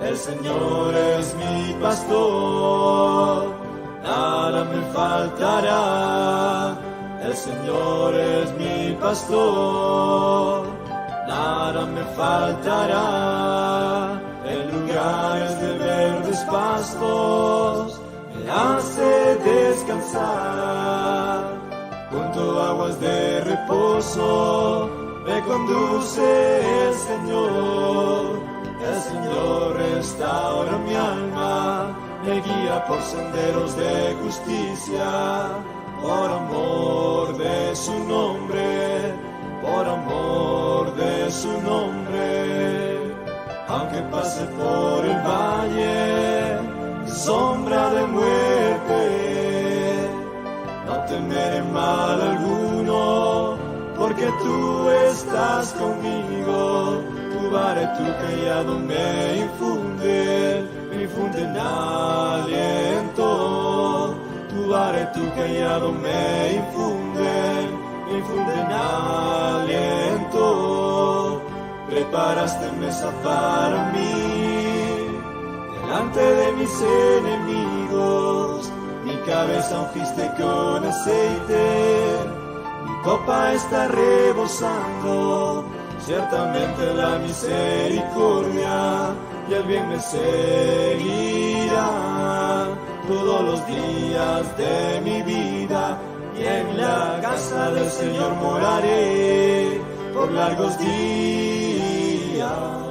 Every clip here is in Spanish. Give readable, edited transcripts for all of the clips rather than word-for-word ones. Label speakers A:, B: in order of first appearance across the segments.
A: El Señor es mi pastor, nada me faltará. El Señor es mi pastor, nada me faltará. En lugares de verdes pastos me hace descansar. Junto a aguas de reposo me conduce el Señor. El Señor restaura mi alma, me guía por senderos de justicia, por amor de su nombre, por amor de su nombre. Aunque pase por el valle, sombra de muerte, no temeré mal alguno, porque tú estás conmigo. Tu vara y tu callado me infunden aliento. Tu vara y tu callado me infunden aliento. Preparaste mesa para mí, delante de mis enemigos. Mi cabeza ungiste con aceite, mi copa está rebosando. Ciertamente la misericordia y el bien me seguirá todos los días de mi vida, y en la casa del Señor moraré por largos días.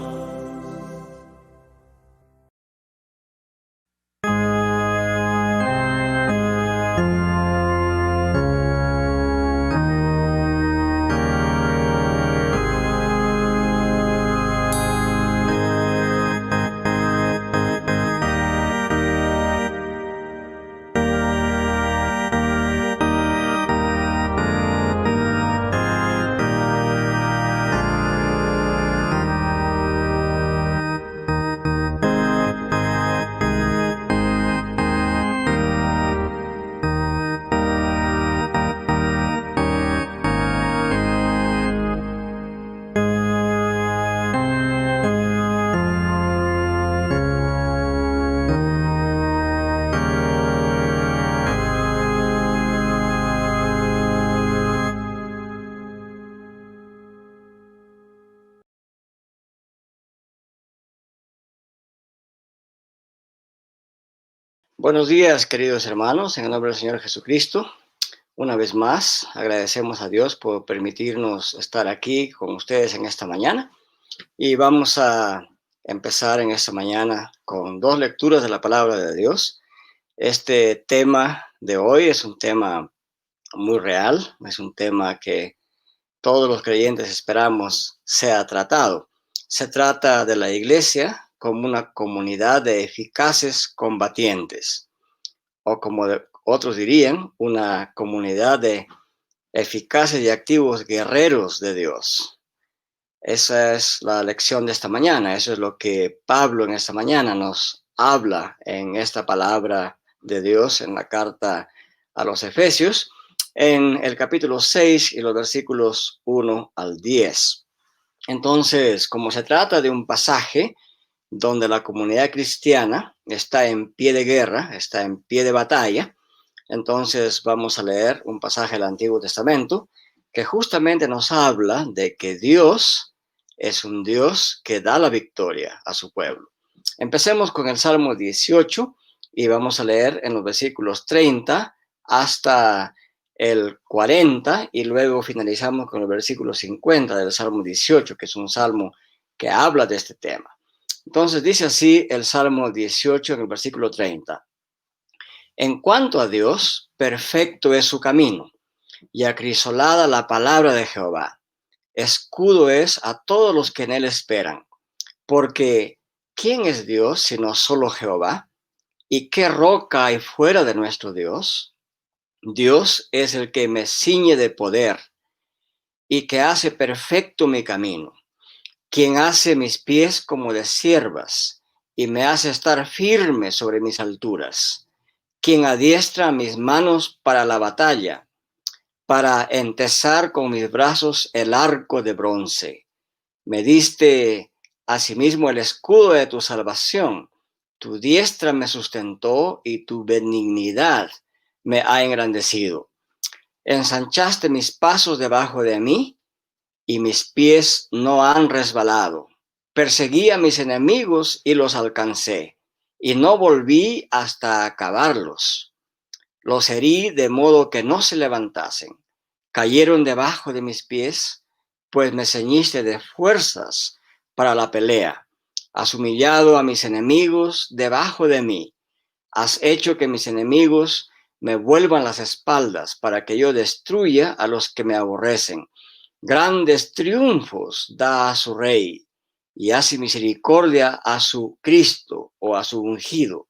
B: Buenos días, queridos hermanos, en el nombre del Señor Jesucristo. Una vez más, agradecemos a Dios por permitirnos estar aquí con ustedes en esta mañana. Y vamos a empezar en esta mañana con dos lecturas de la palabra de Dios. Este tema de hoy es un tema muy real, es un tema que todos los creyentes esperamos sea tratado. Se trata de la iglesia como una comunidad de eficaces combatientes, o como otros dirían, una comunidad de eficaces y activos guerreros de Dios. Esa es la lección de esta mañana, eso es lo que Pablo en esta mañana nos habla en esta palabra de Dios en la carta a los Efesios, en el capítulo 6 y los versículos 1 al 10. Entonces, como se trata de un pasaje donde la comunidad cristiana está en pie de guerra, está en pie de batalla, entonces vamos a leer un pasaje del Antiguo Testamento que justamente nos habla de que Dios es un Dios que da la victoria a su pueblo. Empecemos con el Salmo 18 y vamos a leer en los versículos 30 hasta el 40 y luego finalizamos con el versículo 50 del Salmo 18, que es un salmo que habla de este tema. Entonces dice así el Salmo 18 en el versículo 30. En cuanto a Dios, perfecto es su camino, y acrisolada la palabra de Jehová. Escudo es a todos los que en él esperan. Porque, ¿quién es Dios sino solo Jehová? ¿Y qué roca hay fuera de nuestro Dios? Dios es el que me ciñe de poder y que hace perfecto mi camino, quien hace mis pies como de ciervas y me hace estar firme sobre mis alturas, quien adiestra mis manos para la batalla, para entesar con mis brazos el arco de bronce. Me diste asimismo el escudo de tu salvación. Tu diestra me sustentó y tu benignidad me ha engrandecido. Ensanchaste mis pasos debajo de mí y mis pies no han resbalado. Perseguí a mis enemigos y los alcancé, y no volví hasta acabarlos. Los herí de modo que no se levantasen. Cayeron debajo de mis pies, pues me ceñiste de fuerzas para la pelea. Has humillado a mis enemigos debajo de mí. Has hecho que mis enemigos me vuelvan las espaldas para que yo destruya a los que me aborrecen. Grandes triunfos da a su rey y hace misericordia a su Cristo o a su ungido,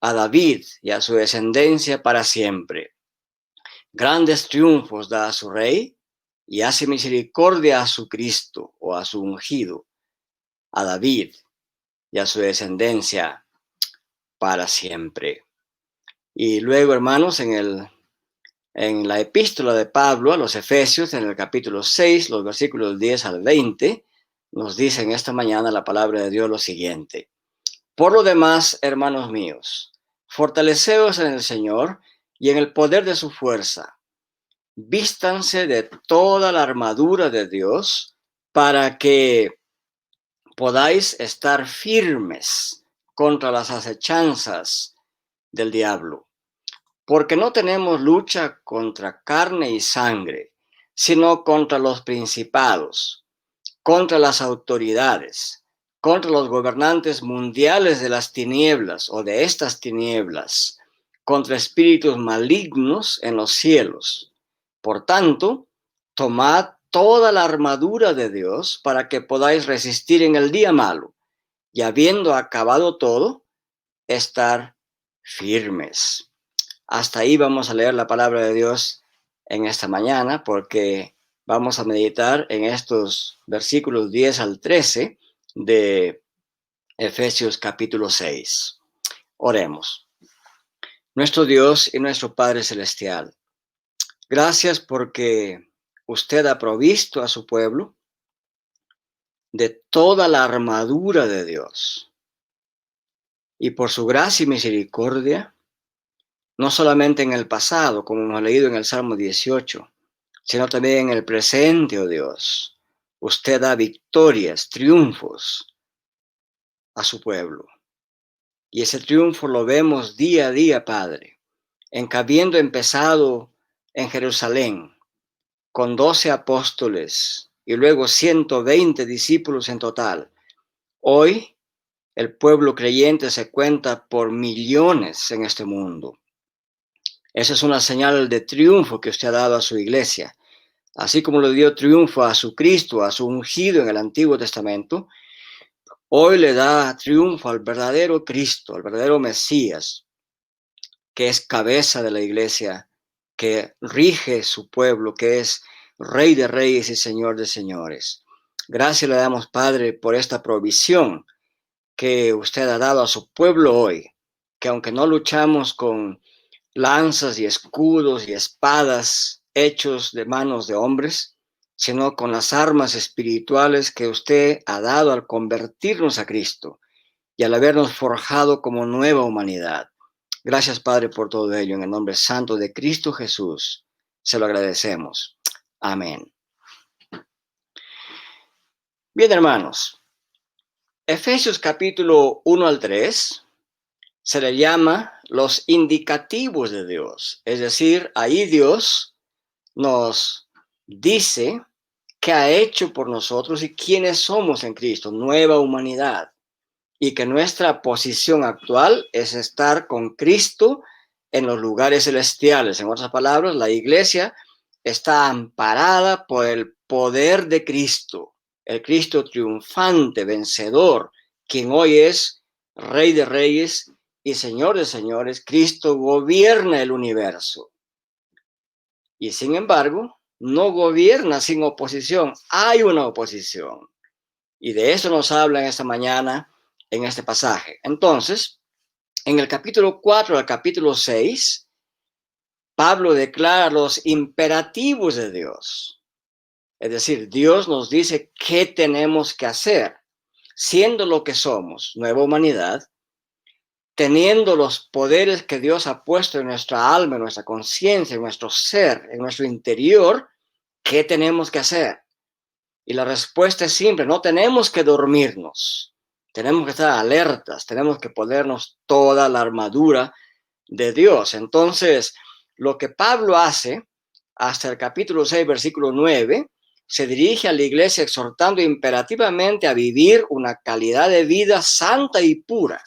B: a David y a su descendencia para siempre. Grandes triunfos da a su rey y hace misericordia a su Cristo o a su ungido, a David y a su descendencia para siempre. Y luego, hermanos, en la epístola de Pablo a los Efesios, en el capítulo 6, los versículos 10 al 20, nos dice en esta mañana la palabra de Dios lo siguiente. Por lo demás, hermanos míos, fortaleceos en el Señor y en el poder de su fuerza. Vístanse de toda la armadura de Dios para que podáis estar firmes contra las acechanzas del diablo. Porque no tenemos lucha contra carne y sangre, sino contra los principados, contra las autoridades, contra los gobernantes mundiales de las tinieblas o de estas tinieblas, contra espíritus malignos en los cielos. Por tanto, tomad toda la armadura de Dios para que podáis resistir en el día malo y habiendo acabado todo, estar firmes. Hasta ahí vamos a leer la palabra de Dios en esta mañana porque vamos a meditar en estos versículos 10 al 13 de Efesios capítulo 6. Oremos. Nuestro Dios y nuestro Padre Celestial, gracias porque usted ha provisto a su pueblo de toda la armadura de Dios. Y por su gracia y misericordia, no solamente en el pasado, como hemos leído en el Salmo 18, sino también en el presente, oh Dios. Usted da victorias, triunfos a su pueblo. Y ese triunfo lo vemos día a día, Padre, en que habiendo empezado en Jerusalén con 12 apóstoles y luego 120 discípulos en total, hoy el pueblo creyente se cuenta por millones en este mundo. Esa es una señal de triunfo que usted ha dado a su iglesia. Así como le dio triunfo a su Cristo, a su ungido en el Antiguo Testamento, hoy le da triunfo al verdadero Cristo, al verdadero Mesías, que es cabeza de la iglesia, que rige su pueblo, que es Rey de Reyes y Señor de Señores. Gracias le damos, Padre, por esta provisión que usted ha dado a su pueblo hoy, que aunque no luchamos con lanzas y escudos y espadas hechos de manos de hombres, sino con las armas espirituales que usted ha dado al convertirnos a Cristo y al habernos forjado como nueva humanidad. Gracias, Padre, por todo ello. En el nombre santo de Cristo Jesús, se lo agradecemos. Amén. Bien, hermanos, Efesios capítulo 1 al 3 se le llama los indicativos de Dios. Es decir, ahí Dios nos dice qué ha hecho por nosotros y quiénes somos en Cristo, nueva humanidad, y que nuestra posición actual es estar con Cristo en los lugares celestiales. En otras palabras, la iglesia está amparada por el poder de Cristo, el Cristo triunfante, vencedor, quien hoy es Rey de Reyes y Señor de Señores. Cristo gobierna el universo. Y sin embargo, no gobierna sin oposición. Hay una oposición. Y de eso nos habla en esta mañana, en este pasaje. Entonces, en el capítulo 4 al capítulo 6, Pablo declara los imperativos de Dios. Es decir, Dios nos dice qué tenemos que hacer, siendo lo que somos, nueva humanidad, teniendo los poderes que Dios ha puesto en nuestra alma, en nuestra conciencia, en nuestro ser, en nuestro interior, ¿qué tenemos que hacer? Y la respuesta es simple: no tenemos que dormirnos, tenemos que estar alertas, tenemos que ponernos toda la armadura de Dios. Entonces, lo que Pablo hace hasta el capítulo 6, versículo 9, se dirige a la iglesia exhortando imperativamente a vivir una calidad de vida santa y pura,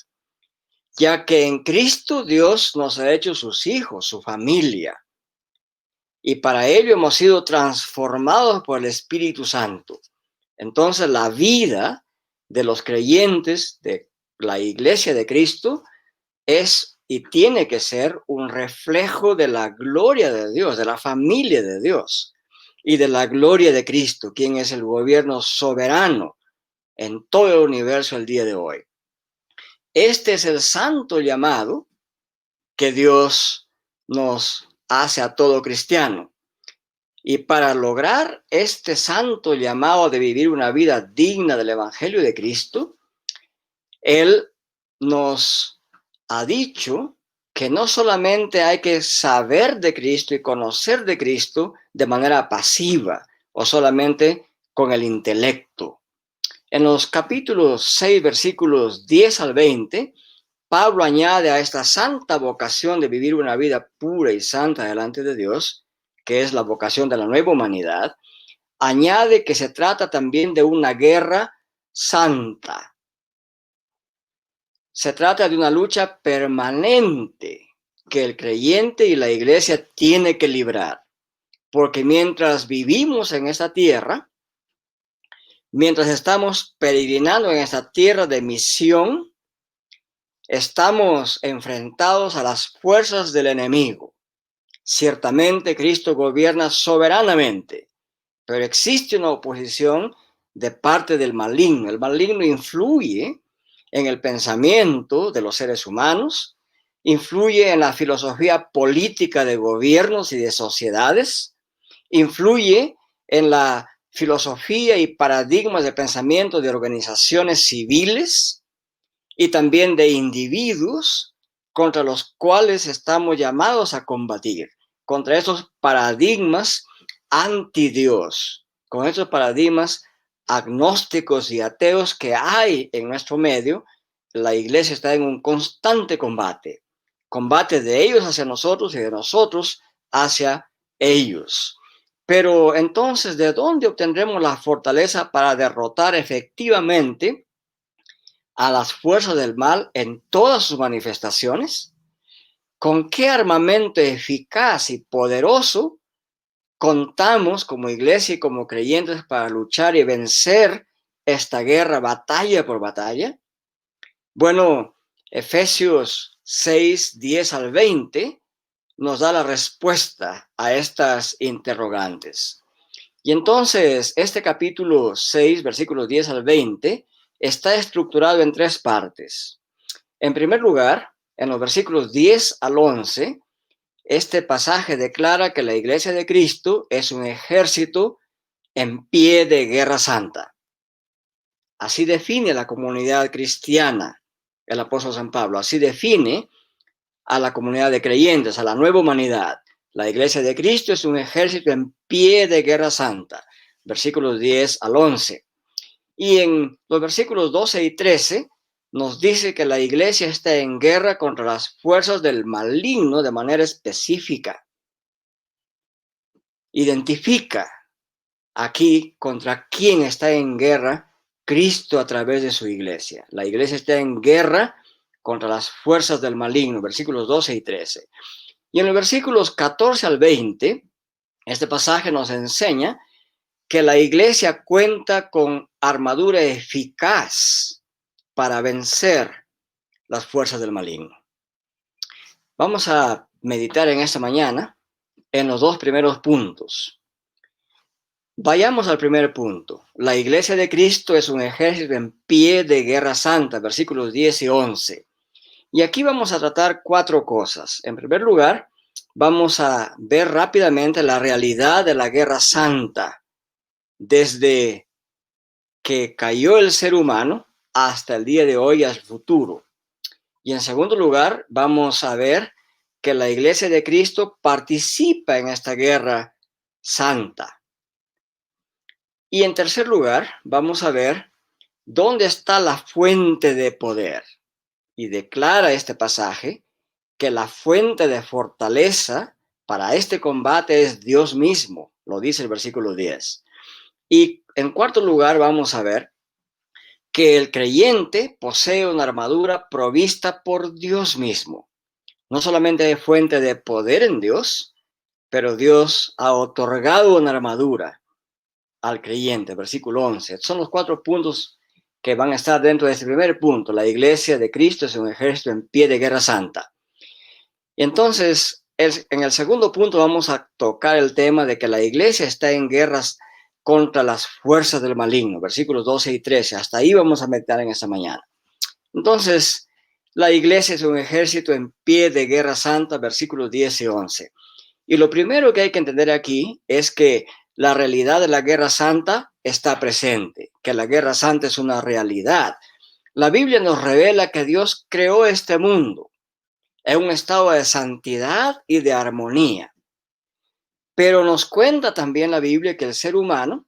B: ya que en Cristo Dios nos ha hecho sus hijos, su familia, y para ello hemos sido transformados por el Espíritu Santo. Entonces, la vida de los creyentes de la iglesia de Cristo es y tiene que ser un reflejo de la gloria de Dios, de la familia de Dios y de la gloria de Cristo, quien es el gobierno soberano en todo el universo el día de hoy. Este es el santo llamado que Dios nos hace a todo cristiano. Y para lograr este santo llamado de vivir una vida digna del Evangelio de Cristo, Él nos ha dicho que no solamente hay que saber de Cristo y conocer de Cristo de manera pasiva o solamente con el intelecto. En los capítulos 6, versículos 10 al 20, Pablo añade a esta santa vocación de vivir una vida pura y santa delante de Dios, que es la vocación de la nueva humanidad, añade que se trata también de una guerra santa. Se trata de una lucha permanente que el creyente y la iglesia tiene que librar, porque mientras vivimos en esta tierra, mientras estamos peregrinando en esta tierra de misión, estamos enfrentados a las fuerzas del enemigo. Ciertamente Cristo gobierna soberanamente, pero existe una oposición de parte del maligno. El maligno influye en el pensamiento de los seres humanos, influye en la filosofía política de gobiernos y de sociedades, influye en la filosofía y paradigmas de pensamiento de organizaciones civiles y también de individuos contra los cuales estamos llamados a combatir, contra esos paradigmas anti Dios, con esos paradigmas agnósticos y ateos que hay en nuestro medio. La iglesia está en un constante combate, combate de ellos hacia nosotros y de nosotros hacia ellos. Pero entonces, ¿de dónde obtendremos la fortaleza para derrotar efectivamente a las fuerzas del mal en todas sus manifestaciones? ¿Con qué armamento eficaz y poderoso contamos como iglesia y como creyentes para luchar y vencer esta guerra batalla por batalla? Bueno, Efesios 6, 10 al 20 nos da la respuesta a estas interrogantes. Y entonces, este capítulo 6, versículos 10 al 20, está estructurado en tres partes. En primer lugar, en los versículos 10 al 11, este pasaje declara que la iglesia de Cristo es un ejército en pie de guerra santa. Así define la comunidad cristiana el apóstol San Pablo, así define a la comunidad de creyentes, a la nueva humanidad. La iglesia de Cristo es un ejército en pie de guerra santa, versículos 10 al 11. Y en los versículos 12 y 13 nos dice que la iglesia está en guerra contra las fuerzas del maligno de manera específica. identifica aquí contra quién está en guerra Cristo a través de su iglesia. La iglesia está en guerra contra las fuerzas del maligno, versículos 12 y 13. Y en los versículos 14 al 20, este pasaje nos enseña que la iglesia cuenta con armadura eficaz para vencer las fuerzas del maligno. Vamos a meditar en esta mañana en los dos primeros puntos. Vayamos al primer punto. La iglesia de Cristo es un ejército en pie de guerra santa, versículos 10 y 11. Y aquí vamos a tratar cuatro cosas. En primer lugar, vamos a ver rápidamente la realidad de la guerra santa desde que cayó el ser humano hasta el día de hoy, al futuro. Y en segundo lugar, vamos a ver que la iglesia de Cristo participa en esta guerra santa. Y en tercer lugar, vamos a ver dónde está la fuente de poder. Y declara este pasaje que la fuente de fortaleza para este combate es Dios mismo, lo dice el versículo 10. Y en cuarto lugar, vamos a ver que el creyente posee una armadura provista por Dios mismo. No solamente es fuente de poder en Dios, pero Dios ha otorgado una armadura al creyente, versículo 11. Son los cuatro puntos que van a estar dentro de este primer punto. La iglesia de Cristo es un ejército en pie de guerra santa. Y entonces, en el segundo punto vamos a tocar el tema de que la iglesia está en guerras contra las fuerzas del maligno, versículos 12 y 13. Hasta ahí vamos a meter en esta mañana. Entonces, la iglesia es un ejército en pie de guerra santa, versículos 10 y 11. Y lo primero que hay que entender aquí es que la realidad de la guerra santa está presente, que la guerra santa es una realidad. La Biblia nos revela que Dios creó este mundo en un estado de santidad y de armonía. Pero nos cuenta también la Biblia que el ser humano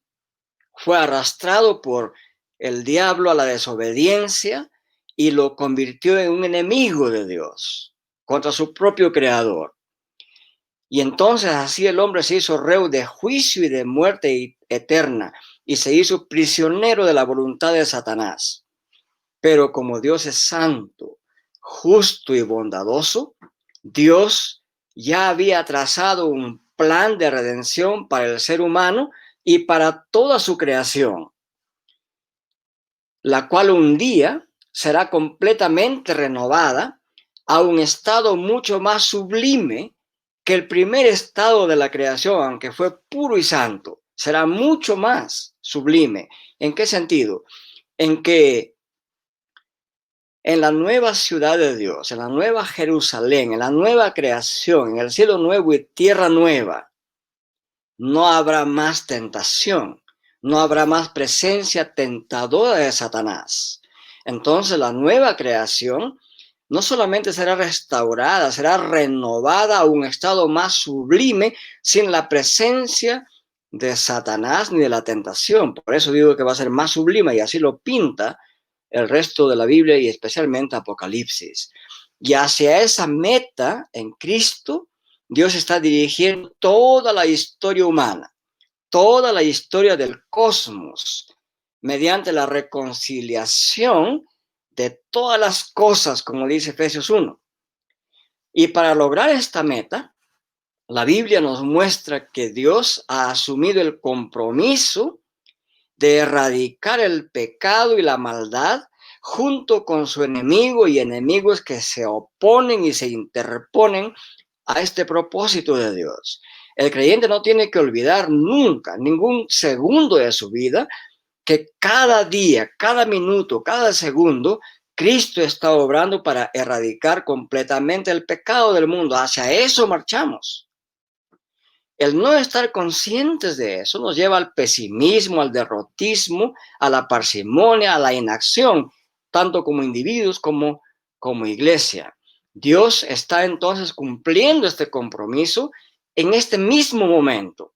B: fue arrastrado por el diablo a la desobediencia y lo convirtió en un enemigo de Dios contra su propio creador. Y entonces así el hombre se hizo reo de juicio y de muerte eterna y se hizo prisionero de la voluntad de Satanás. Pero como Dios es santo, justo y bondadoso, Dios ya había trazado un plan de redención para el ser humano y para toda su creación, la cual un día será completamente renovada a un estado mucho más sublime que el primer estado de la creación, aunque fue puro y santo, será mucho más sublime. ¿En qué sentido? En que en la nueva ciudad de Dios, en la nueva Jerusalén, en la nueva creación, en el cielo nuevo y tierra nueva, no habrá más tentación, no habrá más presencia tentadora de Satanás. Entonces la nueva creación no solamente será restaurada, será renovada a un estado más sublime sin la presencia de Satanás ni de la tentación. Por eso digo que va a ser más sublime y así lo pinta el resto de la Biblia y especialmente Apocalipsis. Y hacia esa meta en Cristo, Dios está dirigiendo toda la historia humana, toda la historia del cosmos, mediante la reconciliación de todas las cosas, como dice Efesios 1. Y para lograr esta meta, la Biblia nos muestra que Dios ha asumido el compromiso de erradicar el pecado y la maldad junto con su enemigo y enemigos que se oponen y se interponen a este propósito de Dios. El creyente no tiene que olvidar nunca, ningún segundo de su vida, que cada día, cada minuto, cada segundo, Cristo está obrando para erradicar completamente el pecado del mundo. Hacia eso marchamos. El no estar conscientes de eso nos lleva al pesimismo, al derrotismo, a la parsimonia, a la inacción, tanto como individuos como iglesia. Dios está entonces cumpliendo este compromiso en este mismo momento,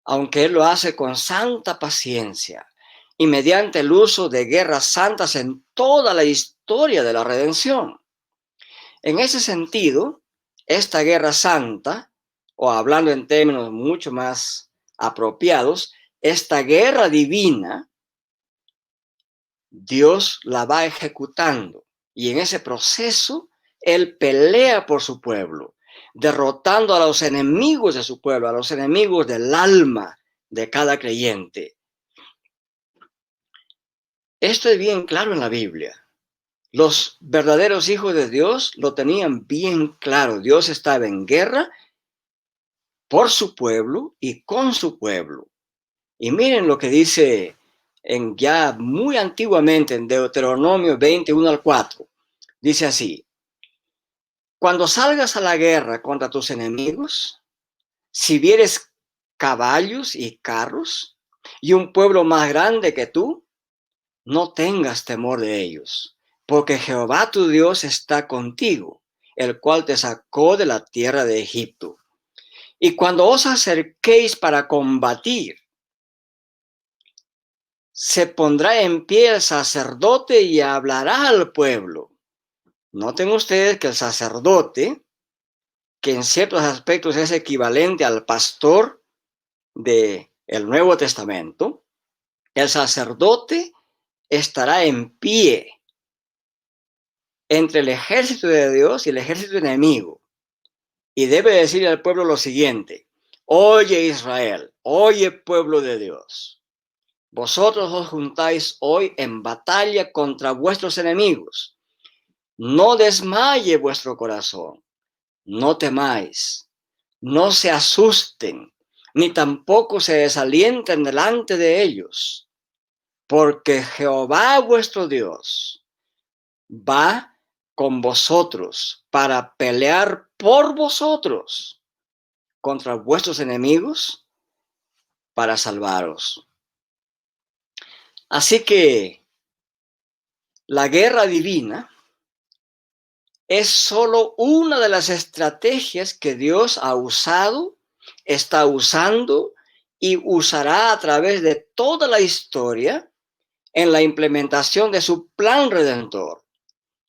B: aunque Él lo hace con santa paciencia y mediante el uso de guerras santas en toda la historia de la redención. En ese sentido, esta guerra santa o hablando en términos mucho más apropiados, esta guerra divina, Dios la va ejecutando y en ese proceso Él pelea por su pueblo, derrotando a los enemigos de su pueblo, a los enemigos del alma de cada creyente. Esto es bien claro en la Biblia. Los verdaderos hijos de Dios lo tenían bien claro. Dios estaba en guerra por su pueblo y con su pueblo. Y miren lo que dice ya muy antiguamente en Deuteronomio 21 al 4. Dice así: cuando salgas a la guerra contra tus enemigos, si vieres caballos y carros y un pueblo más grande que tú, no tengas temor de ellos, porque Jehová tu Dios está contigo, el cual te sacó de la tierra de Egipto. Y cuando os acerquéis para combatir, se pondrá en pie el sacerdote y hablará al pueblo. Noten ustedes que el sacerdote, que en ciertos aspectos es equivalente al pastor del Nuevo Testamento, el sacerdote estará en pie entre el ejército de Dios y el ejército enemigo. Y debe decirle al pueblo lo siguiente: oye Israel, oye pueblo de Dios, vosotros os juntáis hoy en batalla contra vuestros enemigos. No desmaye vuestro corazón, no temáis, no se asusten, ni tampoco se desalienten delante de ellos, porque Jehová vuestro Dios va con vosotros para pelear por vosotros contra vuestros enemigos para salvaros. Así que la guerra divina es solo una de las estrategias que Dios ha usado, está usando y usará a través de toda la historia en la implementación de su plan redentor.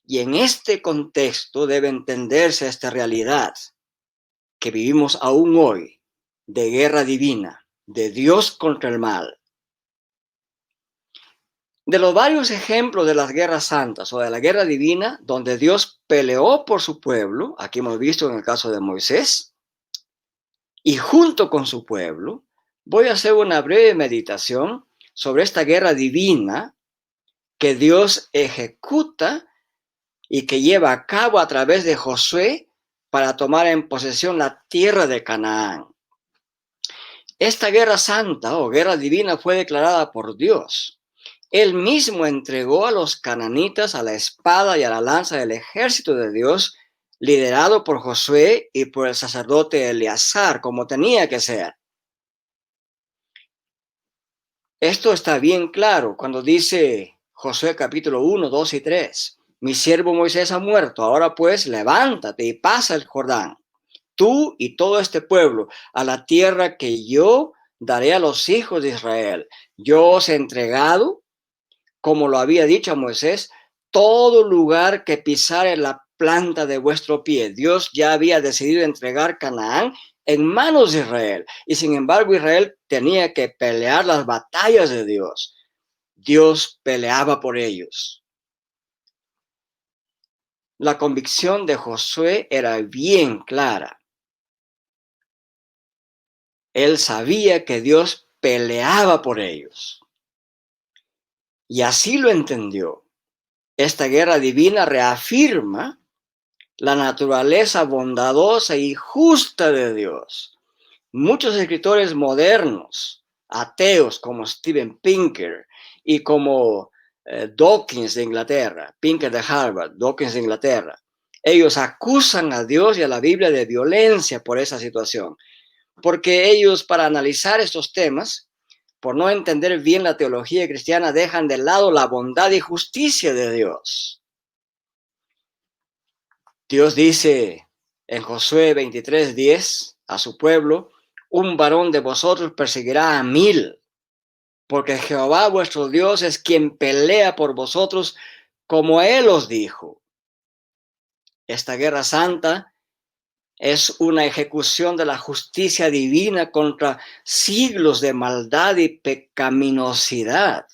B: Y en este contexto debe entenderse esta realidad que vivimos aún hoy, de guerra divina, de Dios contra el mal. De los varios ejemplos de las guerras santas o de la guerra divina, donde Dios peleó por su pueblo, aquí hemos visto en el caso de Moisés, y junto con su pueblo, voy a hacer una breve meditación sobre esta guerra divina que Dios ejecuta y que lleva a cabo a través de Josué para tomar en posesión la tierra de Canaán. Esta guerra santa o guerra divina fue declarada por Dios. Él mismo entregó a los cananitas a la espada y a la lanza del ejército de Dios, liderado por Josué y por el sacerdote Eleazar, como tenía que ser. Esto está bien claro cuando dice Josué capítulo 1, 2 y 3. Mi siervo Moisés ha muerto, ahora pues levántate y pasa el Jordán, tú y todo este pueblo, a la tierra que yo daré a los hijos de Israel. Yo os he entregado, como lo había dicho a Moisés, todo lugar que pisare la planta de vuestro pie. Dios ya había decidido entregar Canaán en manos de Israel. Y sin embargo, Israel tenía que pelear las batallas de Dios. Dios peleaba por ellos. La convicción de Josué era bien clara. Él sabía que Dios peleaba por ellos. Y así lo entendió. Esta guerra divina reafirma la naturaleza bondadosa y justa de Dios. Muchos escritores modernos, ateos como Steven Pinker y como Dawkins de Inglaterra, Pinker de Harvard, Dawkins de Inglaterra, ellos acusan a Dios y a la Biblia de violencia por esa situación, porque ellos, para analizar estos temas, por no entender bien la teología cristiana, dejan de lado la bondad y justicia de Dios. Dios dice en Josué 23:10 a su pueblo: un varón de vosotros perseguirá a 1000, porque Jehová vuestro Dios es quien pelea por vosotros, como Él os dijo. Esta guerra santa Es una ejecución de la justicia divina contra siglos de maldad y pecaminosidad.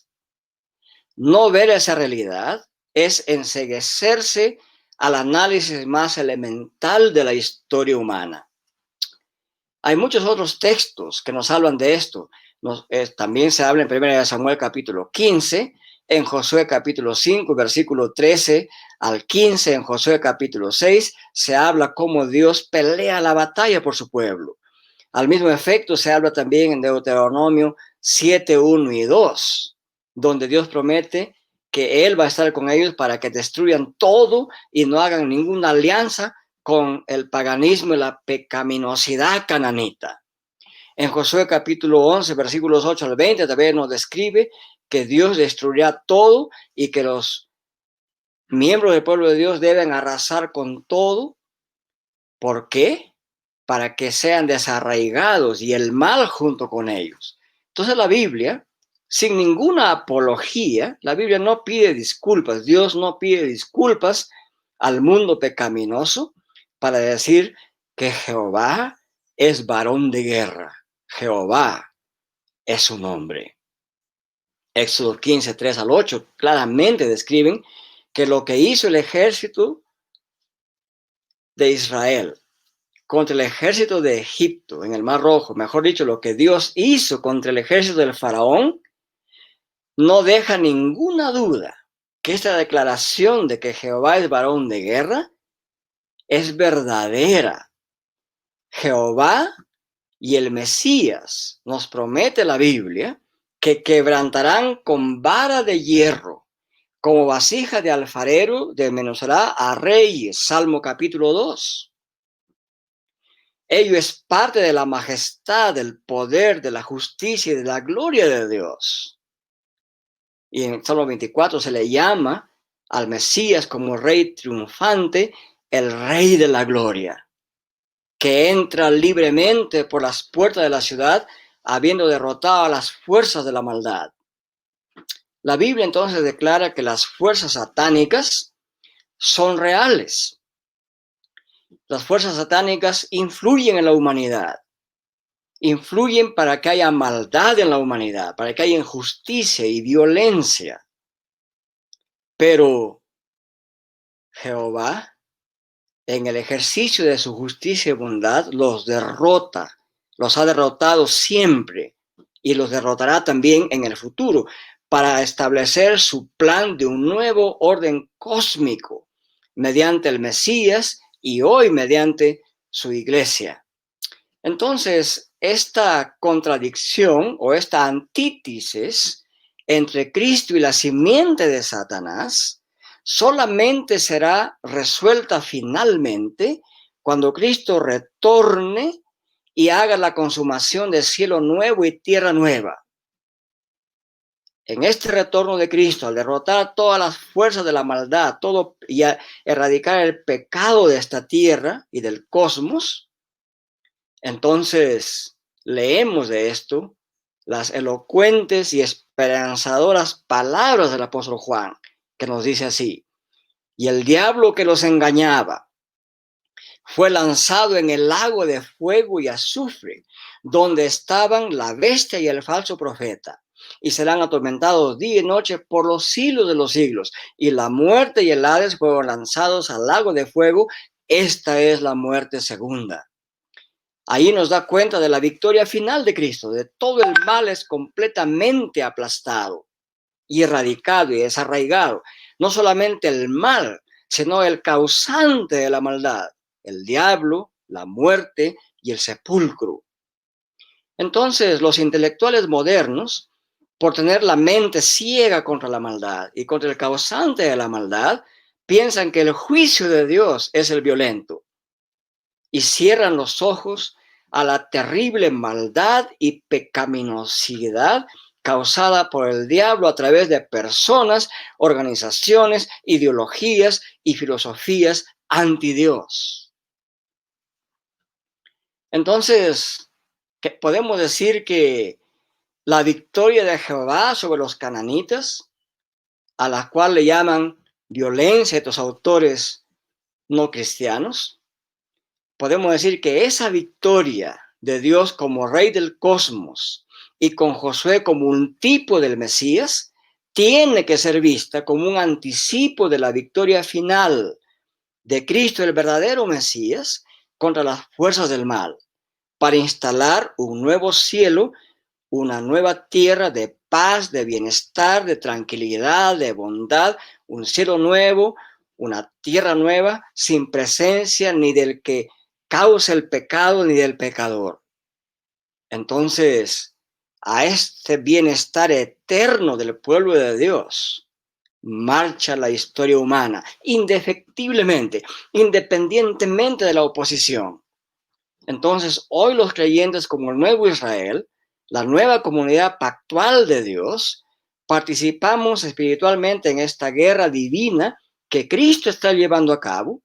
B: No ver esa realidad es enceguecerse al análisis más elemental de la historia humana. Hay muchos otros textos que nos hablan de esto. También se habla en 1 Samuel capítulo 15, en Josué capítulo 5, versículo 13 al 15, en Josué capítulo 6, se habla cómo Dios pelea la batalla por su pueblo. Al mismo efecto se habla también en Deuteronomio 7, 1 y 2, donde Dios promete que Él va a estar con ellos para que destruyan todo y no hagan ninguna alianza con el paganismo y la pecaminosidad cananita. En Josué capítulo 11, versículos 8 al 20, también nos describe que Dios destruirá todo y que los miembros del pueblo de Dios deben arrasar con todo. ¿Por qué? Para que sean desarraigados y el mal junto con ellos. Entonces la Biblia, sin ninguna apología, la Biblia no pide disculpas, Dios no pide disculpas al mundo pecaminoso para decir que Jehová es varón de guerra. Jehová es su nombre. Éxodo 15, 3 al 8 claramente describen que lo que hizo el ejército de Israel contra el ejército de Egipto en el Mar Rojo, mejor dicho, lo que Dios hizo contra el ejército del faraón, no deja ninguna duda que esta declaración de que Jehová es varón de guerra es verdadera. Jehová y el Mesías nos promete la Biblia que quebrantarán con vara de hierro, como vasija de alfarero, desmenuzará a reyes. Salmo capítulo 2. Ello es parte de la majestad, del poder, de la justicia y de la gloria de Dios. Y en Salmo 24 se le llama al Mesías como rey triunfante, el rey de la gloria, que entra libremente por las puertas de la ciudad, habiendo derrotado a las fuerzas de la maldad. La Biblia entonces declara que las fuerzas satánicas son reales. Las fuerzas satánicas influyen en la humanidad. Influyen para que haya maldad en la humanidad, para que haya injusticia y violencia. Pero Jehová, en el ejercicio de su justicia y bondad, los derrota, los ha derrotado siempre y los derrotará también en el futuro para establecer su plan de un nuevo orden cósmico mediante el Mesías y hoy mediante su iglesia. Entonces, esta contradicción o esta antítesis entre Cristo y la simiente de Satanás solamente será resuelta finalmente cuando Cristo retorne y haga la consumación de cielo nuevo y tierra nueva. En este retorno de Cristo, al derrotar todas las fuerzas de la maldad, todo y a erradicar el pecado de esta tierra y del cosmos, entonces leemos de esto las elocuentes y esperanzadoras palabras del apóstol Juan, que nos dice así: y el diablo que los engañaba fue lanzado en el lago de fuego y azufre, donde estaban la bestia y el falso profeta, y serán atormentados día y noche por los siglos de los siglos. Y la muerte y el Hades fueron lanzados al lago de fuego. Esta es la muerte segunda. Ahí nos da cuenta de la victoria final de Cristo, de todo el mal es completamente aplastado y erradicado y desarraigado. No solamente el mal, sino el causante de la maldad, el diablo, la muerte y el sepulcro. Entonces, los intelectuales modernos, por tener la mente ciega contra la maldad y contra el causante de la maldad, piensan que el juicio de Dios es el violento y cierran los ojos a la terrible maldad y pecaminosidad causada por el diablo a través de personas, organizaciones, ideologías y filosofías anti Dios. Entonces, podemos decir que la victoria de Jehová sobre los cananitas, a la cual le llaman violencia estos autores no cristianos, podemos decir que esa victoria de Dios como Rey del cosmos y con Josué como un tipo del Mesías, tiene que ser vista como un anticipo de la victoria final de Cristo, el verdadero Mesías, contra las fuerzas del mal, para instalar un nuevo cielo, una nueva tierra de paz, de bienestar, de tranquilidad, de bondad, un cielo nuevo, una tierra nueva, sin presencia ni del que causa el pecado ni del pecador. Entonces, a este bienestar eterno del pueblo de Dios marcha la historia humana, indefectiblemente, independientemente de la oposición. Entonces, hoy los creyentes como el nuevo Israel, la nueva comunidad pactual de Dios, participamos espiritualmente en esta guerra divina que Cristo está llevando a cabo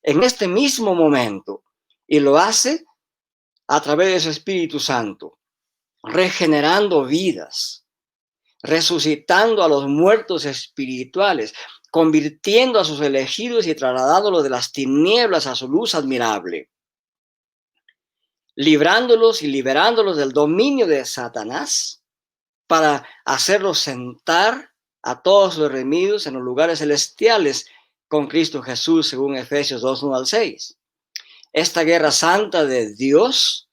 B: en este mismo momento, y lo hace a través de su Espíritu Santo, regenerando vidas, resucitando a los muertos espirituales, convirtiendo a sus elegidos y trasladándolos de las tinieblas a su luz admirable, librándolos y liberándolos del dominio de Satanás para hacerlos sentar a todos los redimidos en los lugares celestiales con Cristo Jesús, según Efesios 2:1-6. Esta guerra santa de Dios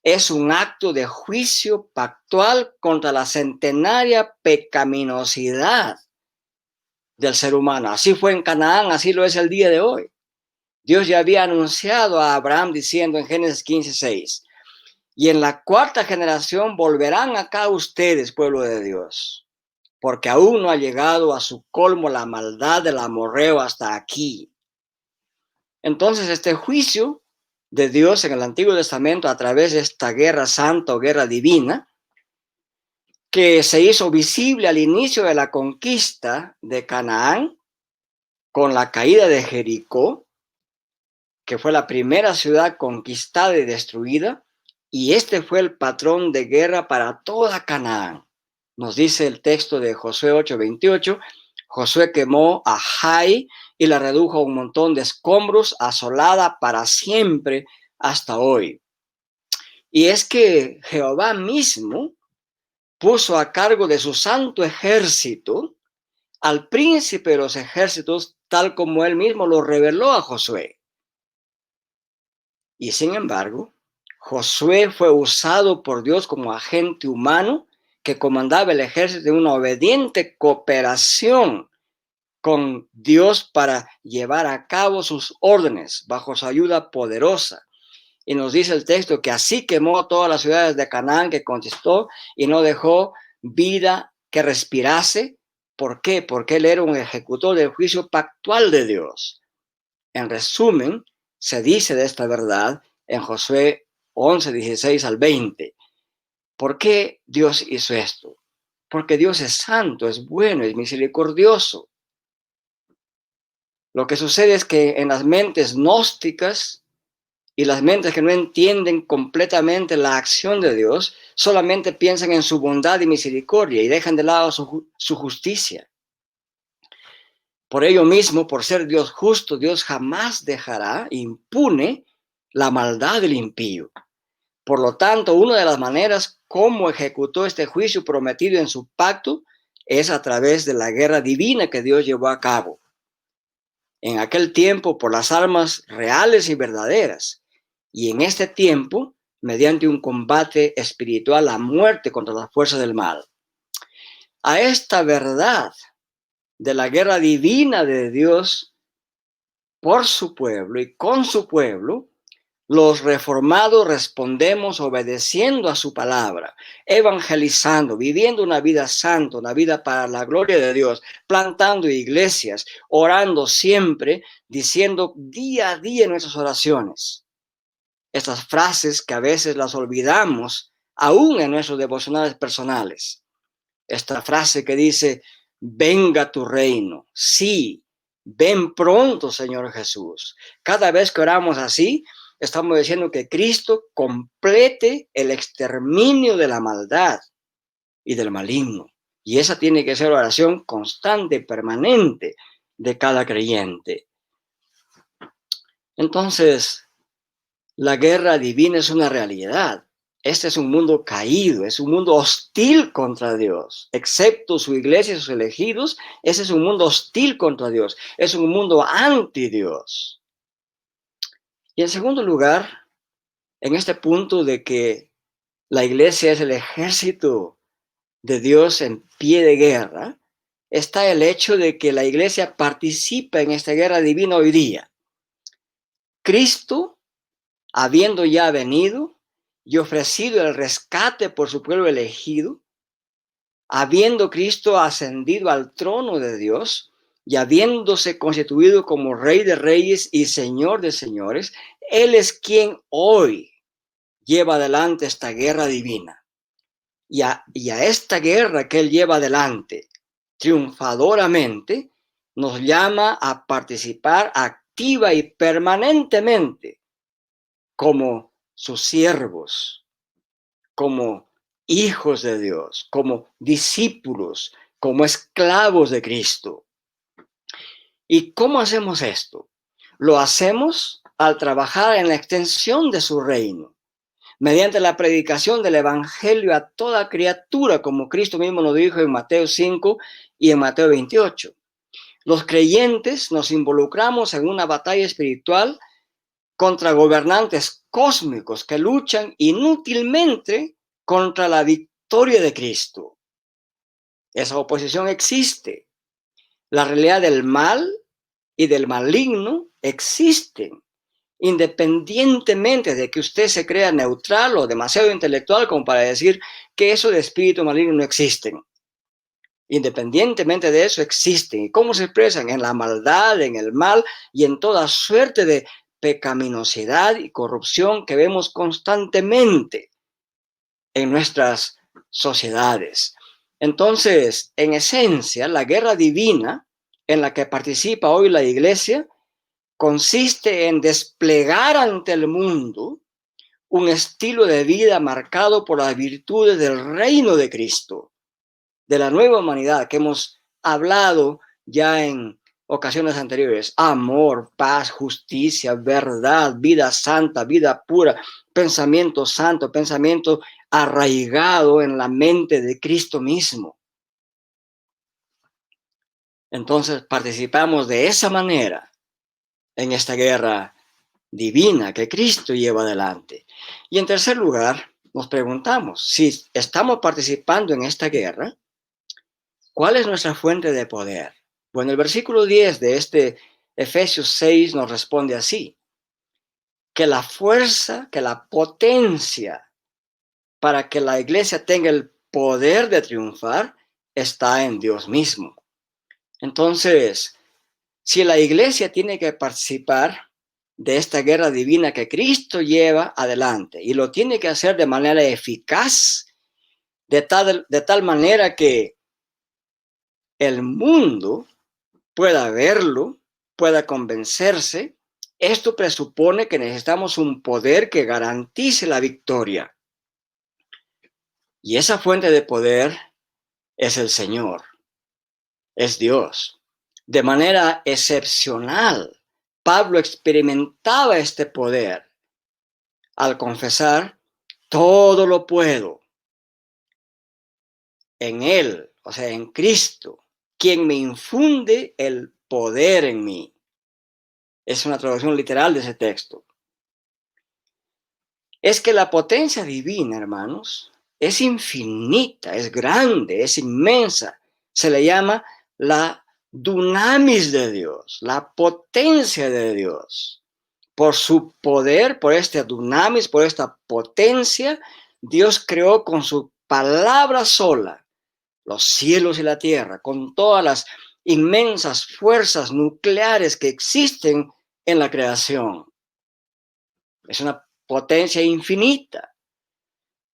B: es un acto de juicio pactual contra la centenaria pecaminosidad del ser humano. Así fue en Canaán, así lo es el día de hoy. Dios ya había anunciado a Abraham diciendo en Génesis 15:6, y en la cuarta generación volverán acá ustedes, pueblo de Dios, porque aún no ha llegado a su colmo la maldad del amorreo hasta aquí. Entonces, este juicio de Dios en el Antiguo Testamento a través de esta guerra santa o guerra divina, que se hizo visible al inicio de la conquista de Canaán con la caída de Jericó, que fue la primera ciudad conquistada y destruida, y este fue el patrón de guerra para toda Canaán. Nos dice el texto de Josué 8:28, Josué quemó a Jai y la redujo a un montón de escombros, asolada para siempre hasta hoy. Y es que Jehová mismo puso a cargo de su santo ejército al príncipe de los ejércitos, tal como él mismo lo reveló a Josué. Y sin embargo, Josué fue usado por Dios como agente humano que comandaba el ejército en una obediente cooperación con Dios para llevar a cabo sus órdenes bajo su ayuda poderosa. Y nos dice el texto que así quemó todas las ciudades de Canaán que conquistó y no dejó vida que respirase. ¿Por qué? Porque él era un ejecutor del juicio pactual de Dios. En resumen, se dice de esta verdad en Josué 11:16-20. ¿Por qué Dios hizo esto? Porque Dios es santo, es bueno, es misericordioso. Lo que sucede es que en las mentes gnósticas y las mentes que no entienden completamente la acción de Dios, solamente piensan en su bondad y misericordia y dejan de lado su justicia. Por ello mismo, por ser Dios justo, Dios jamás dejará impune la maldad del impío. Por lo tanto, una de las maneras como ejecutó este juicio prometido en su pacto es a través de la guerra divina que Dios llevó a cabo. En aquel tiempo, por las armas reales y verdaderas, y en este tiempo, mediante un combate espiritual a muerte contra las fuerzas del mal. A esta verdad de la guerra divina de Dios por su pueblo y con su pueblo, los reformados respondemos obedeciendo a su palabra, evangelizando, viviendo una vida santa, una vida para la gloria de Dios, plantando iglesias, orando siempre, diciendo día a día en nuestras oraciones estas frases que a veces las olvidamos aún en nuestros devocionales personales. Esta frase que dice, venga tu reino. Sí, ven pronto, Señor Jesús. Cada vez que oramos así, estamos diciendo que Cristo complete el exterminio de la maldad y del maligno. Y esa tiene que ser oración constante y permanente de cada creyente. Entonces, La guerra divina es una realidad. Este es un mundo caído, es un mundo hostil contra Dios. Excepto su iglesia y sus elegidos, ese es un mundo hostil contra Dios. Es un mundo anti Dios. Y en segundo lugar, en este punto de que la iglesia es el ejército de Dios en pie de guerra, está el hecho de que la iglesia participa en esta guerra divina hoy día. Cristo, habiendo ya venido y ofrecido el rescate por su pueblo elegido, habiendo Cristo ascendido al trono de Dios y habiéndose constituido como Rey de Reyes y Señor de Señores, Él es quien hoy lleva adelante esta guerra divina. Y a esta guerra que Él lleva adelante triunfadoramente, nos llama a participar activa y permanentemente como sus siervos, como hijos de Dios, como discípulos, como esclavos de Cristo. ¿Y cómo hacemos esto? Lo hacemos al trabajar en la extensión de su reino, mediante la predicación del evangelio a toda criatura, como Cristo mismo lo dijo en Mateo 5 y en Mateo 28. Los creyentes nos involucramos en una batalla espiritual contra gobernantes cósmicos que luchan inútilmente contra la victoria de Cristo. Esa oposición existe. La realidad del mal y del maligno existen, independientemente de que usted se crea neutral o demasiado intelectual como para decir que eso de espíritu maligno no existen. Independientemente de eso existen. ¿Y cómo se expresan? En la maldad, en el mal y en toda suerte de pecaminosidad y corrupción que vemos constantemente en nuestras sociedades. Entonces, en esencia, la guerra divina en la que participa hoy la iglesia consiste en desplegar ante el mundo un estilo de vida marcado por las virtudes del reino de Cristo, de la nueva humanidad que hemos hablado ya en ocasiones anteriores: amor, paz, justicia, verdad, vida santa, vida pura, pensamiento santo, pensamiento arraigado en la mente de Cristo mismo. Entonces participamos de esa manera en esta guerra divina que Cristo lleva adelante. Y en tercer lugar, nos preguntamos, si estamos participando en esta guerra, ¿cuál es nuestra fuente de poder? Bueno, el versículo 10 de este Efesios 6 nos responde así: que la fuerza, que la potencia para que la iglesia tenga el poder de triunfar está en Dios mismo. Entonces, si la iglesia tiene que participar de esta guerra divina que Cristo lleva adelante y lo tiene que hacer de manera eficaz, de tal manera que el mundo pueda verlo, pueda convencerse, esto presupone que necesitamos un poder que garantice la victoria. Y esa fuente de poder es el Señor, es Dios. De manera excepcional, Pablo experimentaba este poder al confesar: todo lo puedo en Él, o sea, en Cristo, quien me infunde el poder en mí. Es una traducción literal de ese texto. Es que la potencia divina, hermanos, es infinita, es grande, es inmensa. Se le llama la dunamis de Dios, la potencia de Dios. Por su poder, por este dunamis, por esta potencia, Dios creó con su palabra sola los cielos y la tierra, con todas las inmensas fuerzas nucleares que existen en la creación. Es una potencia infinita.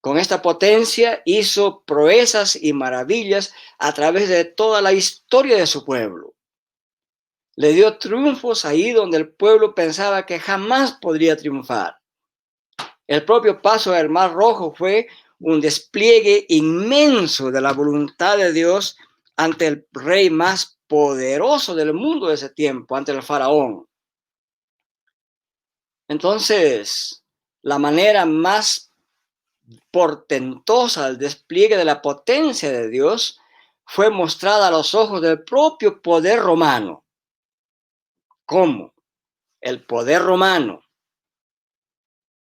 B: Con esta potencia hizo proezas y maravillas a través de toda la historia de su pueblo. Le dio triunfos ahí donde el pueblo pensaba que jamás podría triunfar. El propio paso del Mar Rojo fue un despliegue inmenso de la voluntad de Dios ante el rey más poderoso del mundo de ese tiempo, ante el faraón. Entonces, la manera más portentosa del despliegue de la potencia de Dios fue mostrada a los ojos del propio poder romano. ¿Cómo? El poder romano,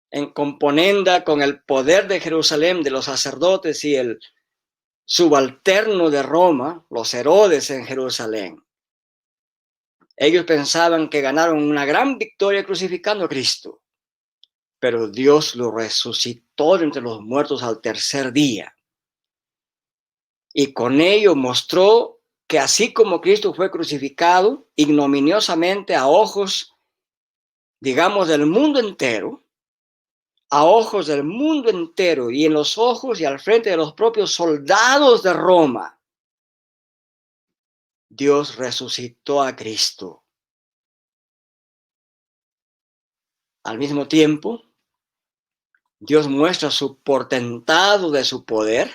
B: en componenda con el poder de Jerusalén, de los sacerdotes y el subalterno de Roma, los Herodes en Jerusalén. Ellos pensaban que ganaron una gran victoria crucificando a Cristo, pero Dios lo resucitó de entre los muertos al tercer día. Y con ello mostró que así como Cristo fue crucificado ignominiosamente a ojos, digamos, del mundo entero, a ojos del mundo entero y en los ojos y al frente de los propios soldados de Roma, Dios resucitó a Cristo. Al mismo tiempo, Dios muestra su portentado de su poder,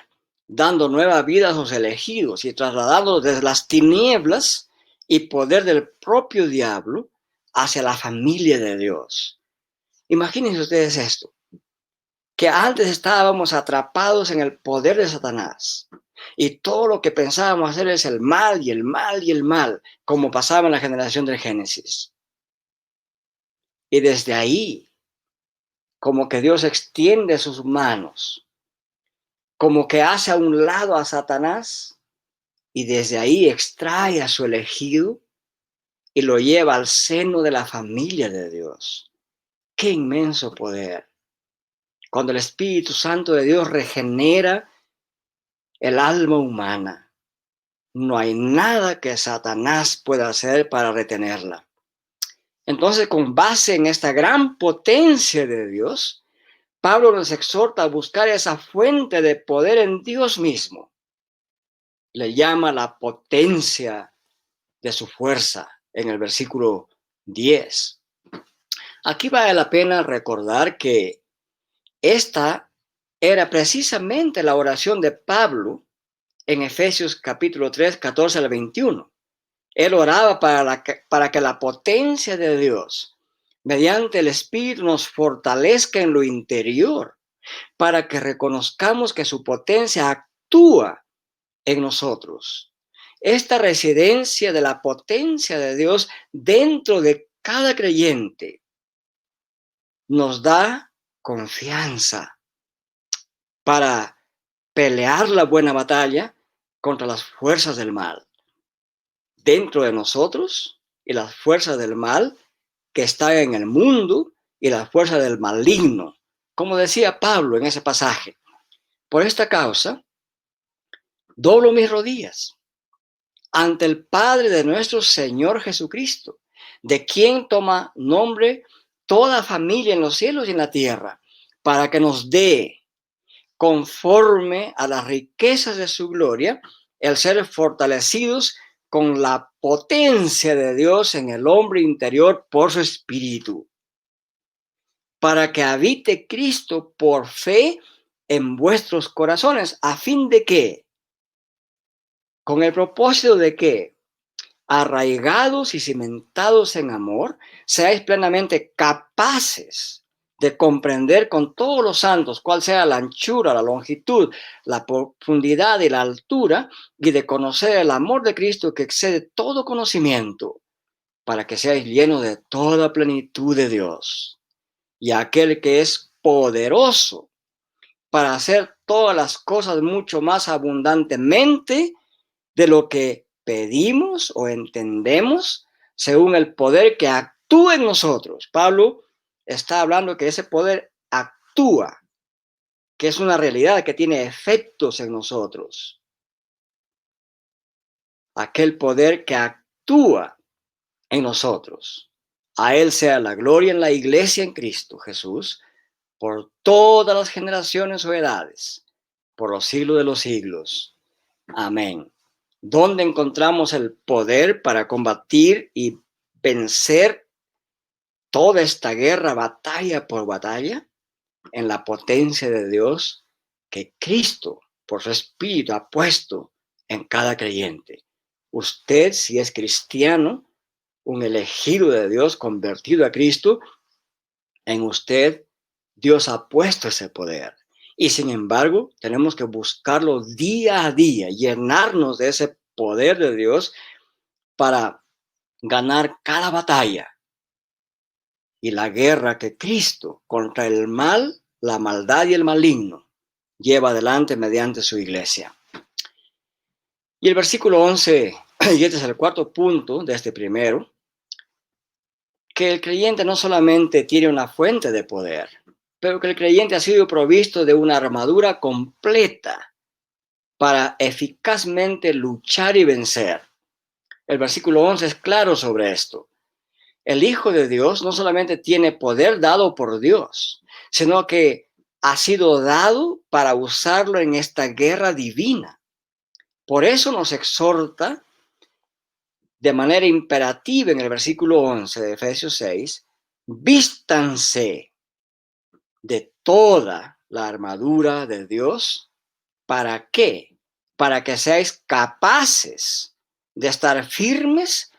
B: dando nueva vida a sus elegidos y trasladándolos desde las tinieblas y poder del propio diablo hacia la familia de Dios. Imagínense ustedes esto, que antes estábamos atrapados en el poder de Satanás y todo lo que pensábamos hacer es el mal y el mal y el mal, como pasaba en la generación del Génesis. Y desde ahí, como que Dios extiende sus manos, como que hace a un lado a Satanás y desde ahí extrae a su elegido y lo lleva al seno de la familia de Dios. ¡Qué inmenso poder! Cuando el Espíritu Santo de Dios regenera el alma humana, no hay nada que Satanás pueda hacer para retenerla. Entonces, con base en esta gran potencia de Dios, Pablo nos exhorta a buscar esa fuente de poder en Dios mismo. Le llama la potencia de su fuerza en el versículo 10. Aquí vale la pena recordar que esta era precisamente la oración de Pablo en Efesios capítulo 3, 14 al 21. Él oraba para que la potencia de Dios, mediante el Espíritu, nos fortalezca en lo interior, para que reconozcamos que su potencia actúa en nosotros. Esta residencia de la potencia de Dios dentro de cada creyente nos da confianza para pelear la buena batalla contra las fuerzas del mal dentro de nosotros y las fuerzas del mal que están en el mundo y las fuerzas del maligno, como decía Pablo en ese pasaje. Por esta causa, doblo mis rodillas ante el Padre de nuestro Señor Jesucristo, de quien toma nombre toda familia en los cielos y en la tierra, para que nos dé, conforme a las riquezas de su gloria, el ser fortalecidos con la potencia de Dios en el hombre interior por su Espíritu, para que habite Cristo por fe en vuestros corazones, a fin de que, con el propósito de que, arraigados y cimentados en amor, seáis plenamente capaces de comprender con todos los santos cuál sea la anchura, la longitud, la profundidad y la altura, y de conocer el amor de Cristo que excede todo conocimiento, para que seáis llenos de toda plenitud de Dios. Y aquel que es poderoso para hacer todas las cosas mucho más abundantemente de lo que pedimos o entendemos, según el poder que actúa en nosotros. Pablo está hablando que ese poder actúa, que es una realidad que tiene efectos en nosotros. Aquel poder que actúa en nosotros. A Él sea la gloria en la iglesia en Cristo Jesús, por todas las generaciones o edades, por los siglos de los siglos. Amén. ¿Dónde encontramos el poder para combatir y vencer toda esta guerra, batalla por batalla? En la potencia de Dios que Cristo, por su Espíritu, ha puesto en cada creyente. Usted, si es cristiano, un elegido de Dios, convertido a Cristo, en usted Dios ha puesto ese poder. Y sin embargo, tenemos que buscarlo día a día, llenarnos de ese poder de Dios para ganar cada batalla y la guerra que Cristo contra el mal, la maldad y el maligno lleva adelante mediante su iglesia. Y el versículo 11, y este es el cuarto punto de este primero, que el creyente no solamente tiene una fuente de poder, pero que el creyente ha sido provisto de una armadura completa para eficazmente luchar y vencer. El versículo 11 es claro sobre esto. El Hijo de Dios no solamente tiene poder dado por Dios, sino que ha sido dado para usarlo en esta guerra divina. Por eso nos exhorta de manera imperativa en el versículo 11 de Efesios 6, vístanse de toda la armadura de Dios. ¿Para qué? Para que seáis capaces de estar firmes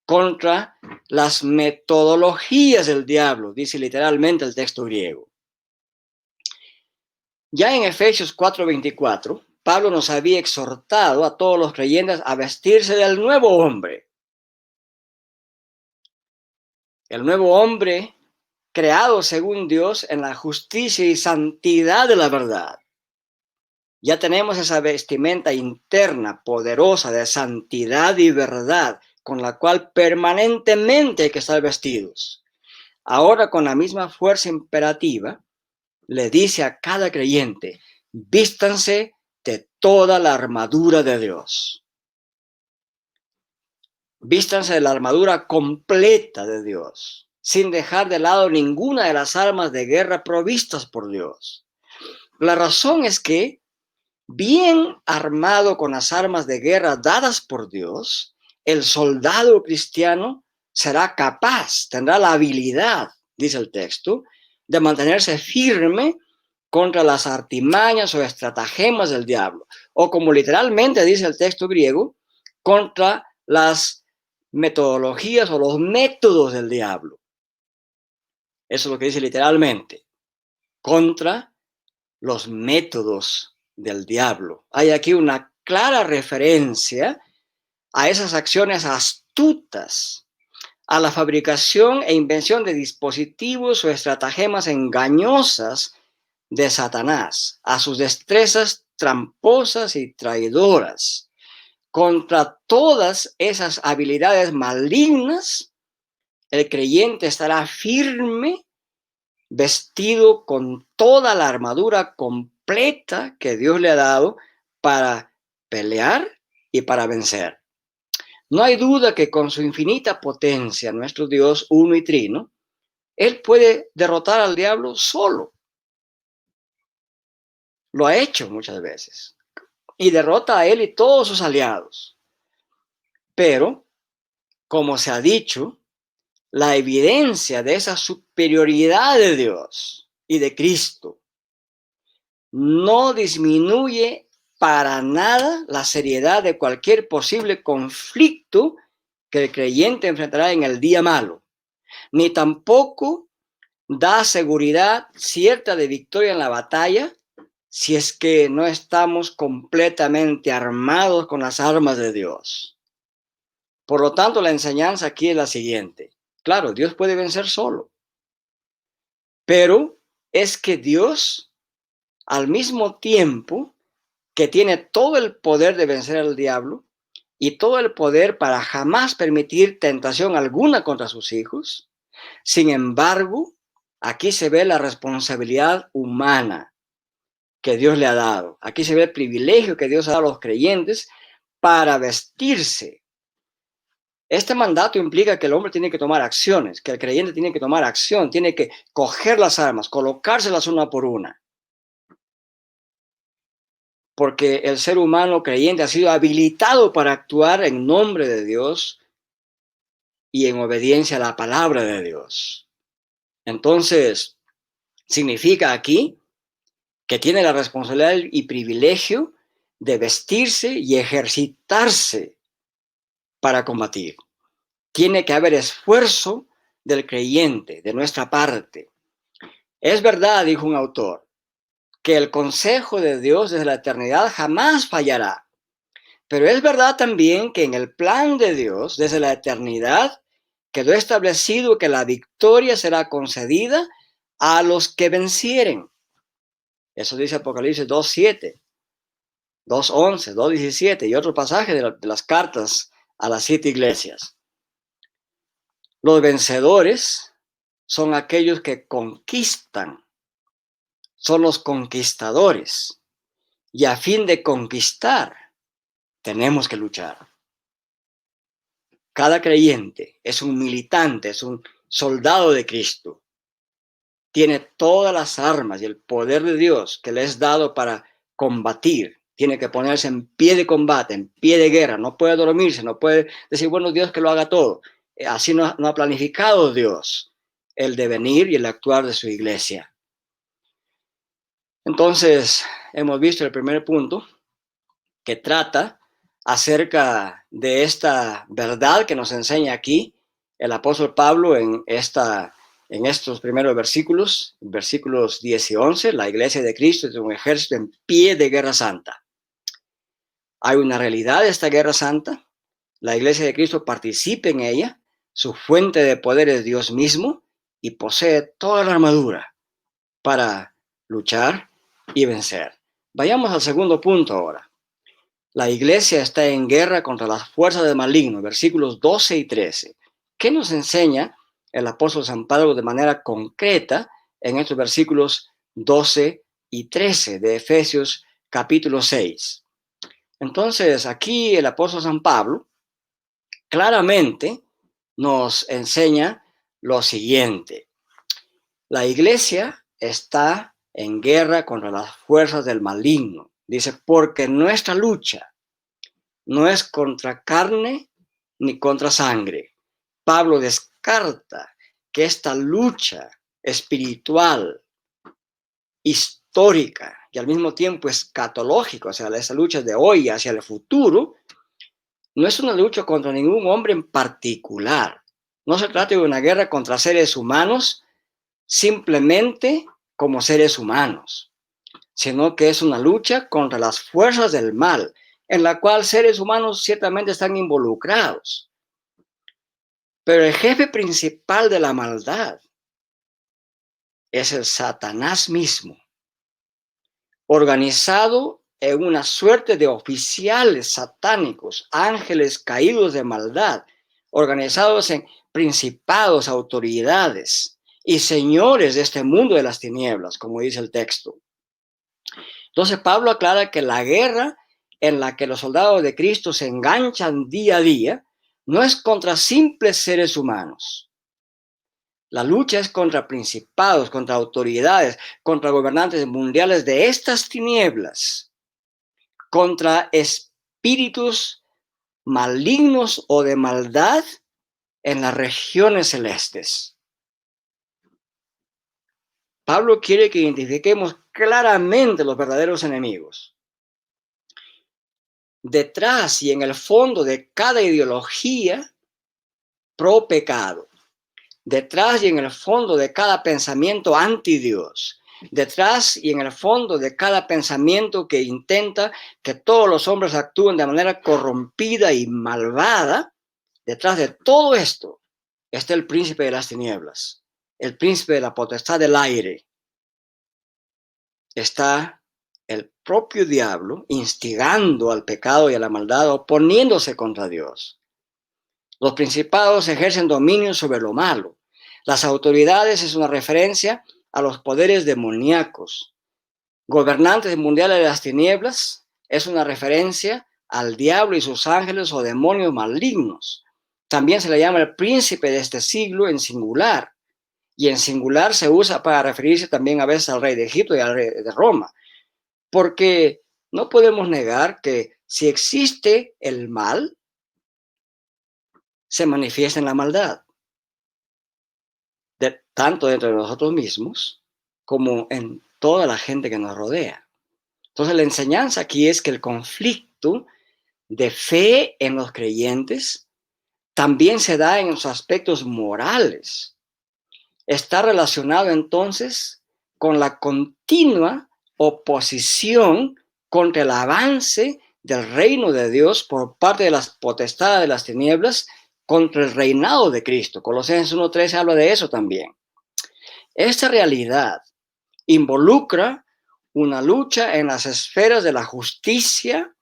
B: contra las metodologías del diablo, dice literalmente el texto griego. Ya en Efesios 4:24, Pablo nos había exhortado a todos los creyentes a vestirse del nuevo hombre. El nuevo hombre creado según Dios en la justicia y santidad de la verdad. Ya tenemos esa vestimenta interna poderosa de santidad y verdad con la cual permanentemente hay que estar vestidos. Ahora, con la misma fuerza imperativa, le dice a cada creyente, vístanse de toda la armadura de Dios. Vístanse de la armadura completa de Dios, sin dejar de lado ninguna de las armas de guerra provistas por Dios. La razón es que, bien armado con las armas de guerra dadas por Dios, el soldado cristiano será capaz, tendrá la habilidad, dice el texto, de mantenerse firme contra las artimañas o estratagemas del diablo, o como literalmente dice el texto griego, contra las metodologías o los métodos del diablo. Eso es lo que dice literalmente, contra los métodos del diablo. Hay aquí una clara referencia a esas acciones astutas, a la fabricación e invención de dispositivos o estratagemas engañosas de Satanás, a sus destrezas tramposas y traidoras. Contra todas esas habilidades malignas, el creyente estará firme, vestido con toda la armadura completa que Dios le ha dado para pelear y para vencer. No hay duda que con su infinita potencia, nuestro Dios uno y trino, Él puede derrotar al diablo solo. Lo ha hecho muchas veces. Y derrota a él y todos sus aliados. Pero, como se ha dicho, la evidencia de esa superioridad de Dios y de Cristo no disminuye para nada la seriedad de cualquier posible conflicto que el creyente enfrentará en el día malo, ni tampoco da seguridad cierta de victoria en la batalla si es que no estamos completamente armados con las armas de Dios. Por lo tanto, la enseñanza aquí es la siguiente. Claro, Dios puede vencer solo, pero es que Dios, al mismo tiempo que tiene todo el poder de vencer al diablo y todo el poder para jamás permitir tentación alguna contra sus hijos, sin embargo, aquí se ve la responsabilidad humana que Dios le ha dado. Aquí se ve el privilegio que Dios ha dado a los creyentes para vestirse. Este mandato implica que el hombre tiene que tomar acciones, que el creyente tiene que tomar acción, tiene que coger las armas, colocárselas una por una. Porque el ser humano creyente ha sido habilitado para actuar en nombre de Dios y en obediencia a la palabra de Dios. Entonces, significa aquí que tiene la responsabilidad y privilegio de vestirse y ejercitarse para combatir. Tiene que haber esfuerzo del creyente, de nuestra parte. Es verdad, dijo un autor, que el consejo de Dios desde la eternidad jamás fallará. Pero es verdad también que en el plan de Dios, desde la eternidad, quedó establecido que la victoria será concedida a los que vencieren. Eso dice Apocalipsis 2:7, 2:11, 2:17 y otro pasaje de las cartas a las 7 iglesias. Los vencedores son aquellos que conquistan, son los conquistadores. Y a fin de conquistar, tenemos que luchar. Cada creyente es un militante, es un soldado de Cristo. Tiene todas las armas y el poder de Dios que le es dado para combatir. Tiene que ponerse en pie de combate, en pie de guerra. No puede dormirse, no puede decir, bueno, Dios que lo haga todo. Así no ha planificado Dios el devenir y el actuar de su iglesia. Entonces, hemos visto el primer punto que trata acerca de esta verdad que nos enseña aquí el apóstol Pablo en estos primeros versículos 10 y 11, la iglesia de Cristo es un ejército en pie de guerra santa. Hay una realidad de esta guerra santa, la iglesia de Cristo participa en ella, su fuente de poder es Dios mismo y posee toda la armadura para luchar y vencer. Vayamos al segundo punto ahora. La iglesia está en guerra contra las fuerzas del maligno, versículos 12 y 13. ¿Qué nos enseña el apóstol San Pablo de manera concreta en estos versículos 12 y 13 de Efesios capítulo 6? Entonces, aquí el apóstol San Pablo claramente nos enseña lo siguiente. La iglesia está en guerra contra las fuerzas del maligno. Dice, porque nuestra lucha no es contra carne ni contra sangre. Pablo descarta que esta lucha espiritual, histórica y al mismo tiempo escatológica, o sea, esa lucha de hoy hacia el futuro, no es una lucha contra ningún hombre en particular. No se trata de una guerra contra seres humanos simplemente como seres humanos, sino que es una lucha contra las fuerzas del mal, en la cual seres humanos ciertamente están involucrados. Pero el jefe principal de la maldad es el Satanás mismo, organizado en una suerte de oficiales satánicos, ángeles caídos de maldad, organizados en principados, autoridades y señores de este mundo de las tinieblas, como dice el texto. Entonces Pablo aclara que la guerra en la que los soldados de Cristo se enganchan día a día no es contra simples seres humanos. La lucha es contra principados, contra autoridades, contra gobernantes mundiales de estas tinieblas, contra espíritus malignos o de maldad en las regiones celestes. Pablo quiere que identifiquemos claramente los verdaderos enemigos. Detrás y en el fondo de cada ideología pro pecado, detrás y en el fondo de cada pensamiento anti Dios, detrás y en el fondo de cada pensamiento que intenta que todos los hombres actúen de manera corrompida y malvada, detrás de todo esto está el príncipe de las tinieblas, el príncipe de la potestad del aire. Está el propio diablo instigando al pecado y a la maldad, oponiéndose contra Dios. Los principados ejercen dominio sobre lo malo. Las autoridades es una referencia a los poderes demoníacos. Gobernantes mundiales de las tinieblas es una referencia al diablo y sus ángeles o demonios malignos. También se le llama el príncipe de este siglo en singular. Y en singular se usa para referirse también a veces al rey de Egipto y al rey de Roma. Porque no podemos negar que si existe el mal, se manifiesta en la maldad, tanto dentro de nosotros mismos como en toda la gente que nos rodea. Entonces la enseñanza aquí es que el conflicto de fe en los creyentes también se da en los aspectos morales. Está relacionado entonces con la continua oposición contra el avance del reino de Dios por parte de las potestades de las tinieblas contra el reinado de Cristo. Colosenses 1:13 habla de eso también. Esta realidad involucra una lucha en las esferas de la justicia,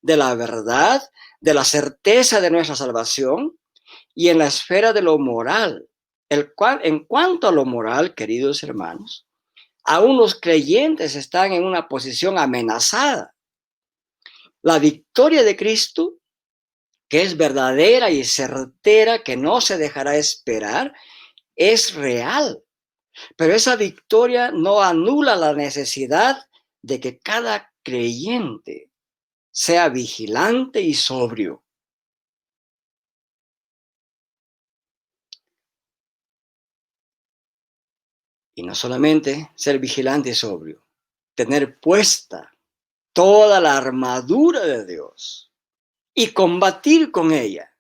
B: de la verdad, de la certeza de nuestra salvación y en la esfera de lo moral, el cual, en cuanto a lo moral, queridos hermanos, aún los creyentes están en una posición amenazada. La victoria de Cristo, que es verdadera y certera, que no se dejará esperar, es real. Pero esa victoria no anula la necesidad de que cada creyente sea vigilante y sobrio. Y no solamente ser vigilante y sobrio, tener puesta toda la armadura de Dios y combatir con ella,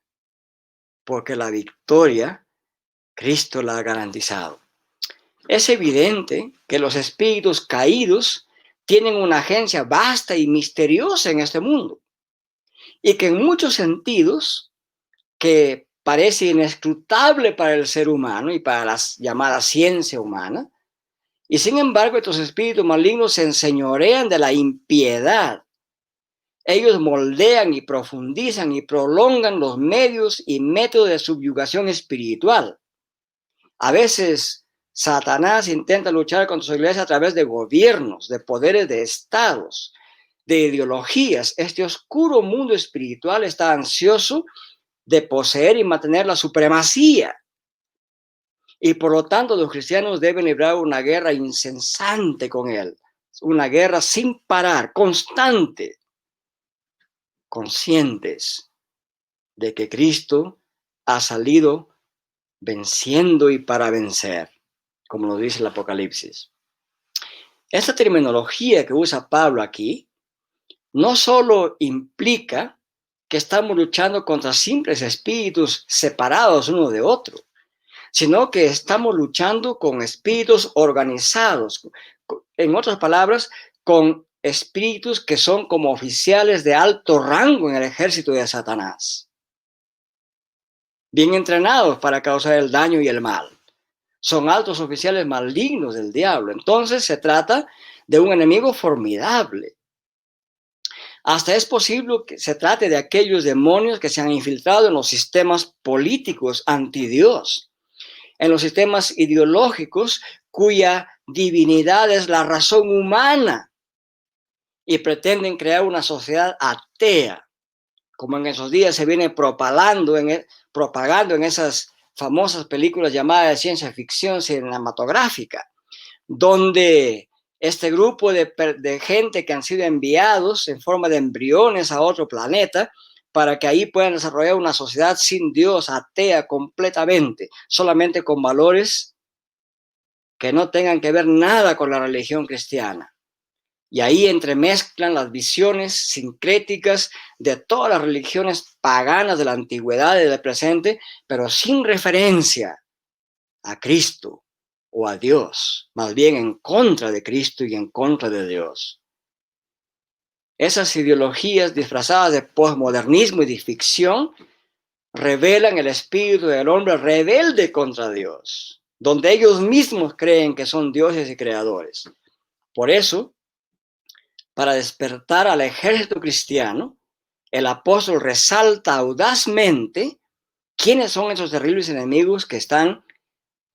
B: porque la victoria Cristo la ha garantizado. Es evidente que los espíritus caídos tienen una agencia vasta y misteriosa en este mundo y que en muchos sentidos que parece inescrutable para el ser humano y para la llamada ciencia humana, y sin embargo estos espíritus malignos se enseñorean de la impiedad. Ellos moldean y profundizan y prolongan los medios y métodos de subyugación espiritual. A veces Satanás intenta luchar contra su iglesia a través de gobiernos, de poderes de estados, de ideologías. Este oscuro mundo espiritual está ansioso de poseer y mantener la supremacía. Y por lo tanto los cristianos deben librar una guerra incesante con él, una guerra sin parar, constante, conscientes de que Cristo ha salido venciendo y para vencer, como lo dice el Apocalipsis. Esta terminología que usa Pablo aquí no solo implica que estamos luchando contra simples espíritus separados uno de otro, sino que estamos luchando con espíritus organizados, en otras palabras, con espíritus que son como oficiales de alto rango en el ejército de Satanás, bien entrenados para causar el daño y el mal. Son altos oficiales malignos del diablo. Entonces se trata de un enemigo formidable. Hasta es posible que se trate de aquellos demonios que se han infiltrado en los sistemas políticos anti Dios, en los sistemas ideológicos cuya divinidad es la razón humana y pretenden crear una sociedad atea, como en esos días se viene propagando en esas famosas películas llamadas de ciencia ficción cinematográfica, donde este grupo de gente que han sido enviados en forma de embriones a otro planeta para que ahí puedan desarrollar una sociedad sin Dios, atea completamente, solamente con valores que no tengan que ver nada con la religión cristiana. Y ahí entremezclan las visiones sincréticas de todas las religiones paganas de la antigüedad y del presente, pero sin referencia a Cristo o a Dios, más bien en contra de Cristo y en contra de Dios. Esas ideologías disfrazadas de posmodernismo y de ficción revelan el espíritu del hombre rebelde contra Dios, donde ellos mismos creen que son dioses y creadores. Por eso, para despertar al ejército cristiano, el apóstol resalta audazmente quiénes son esos terribles enemigos que están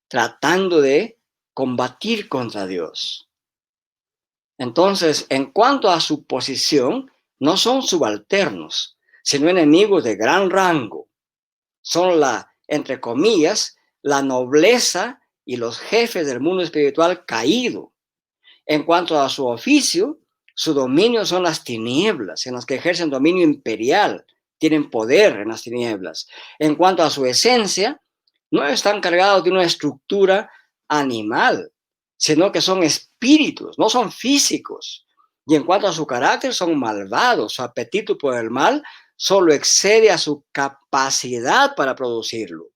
B: tratando de combatir contra Dios. Entonces, en cuanto a su posición, no son subalternos, sino enemigos de gran rango. Son entre comillas, la nobleza y los jefes del mundo espiritual caído. En cuanto a su oficio, su dominio son las tinieblas, en las que ejercen dominio imperial, tienen poder en las tinieblas. En cuanto a su esencia, no están cargados de una estructura animal, sino que son espíritus, no son físicos. Y en cuanto a su carácter, son malvados. Su apetito por el mal solo excede a su capacidad para producirlo.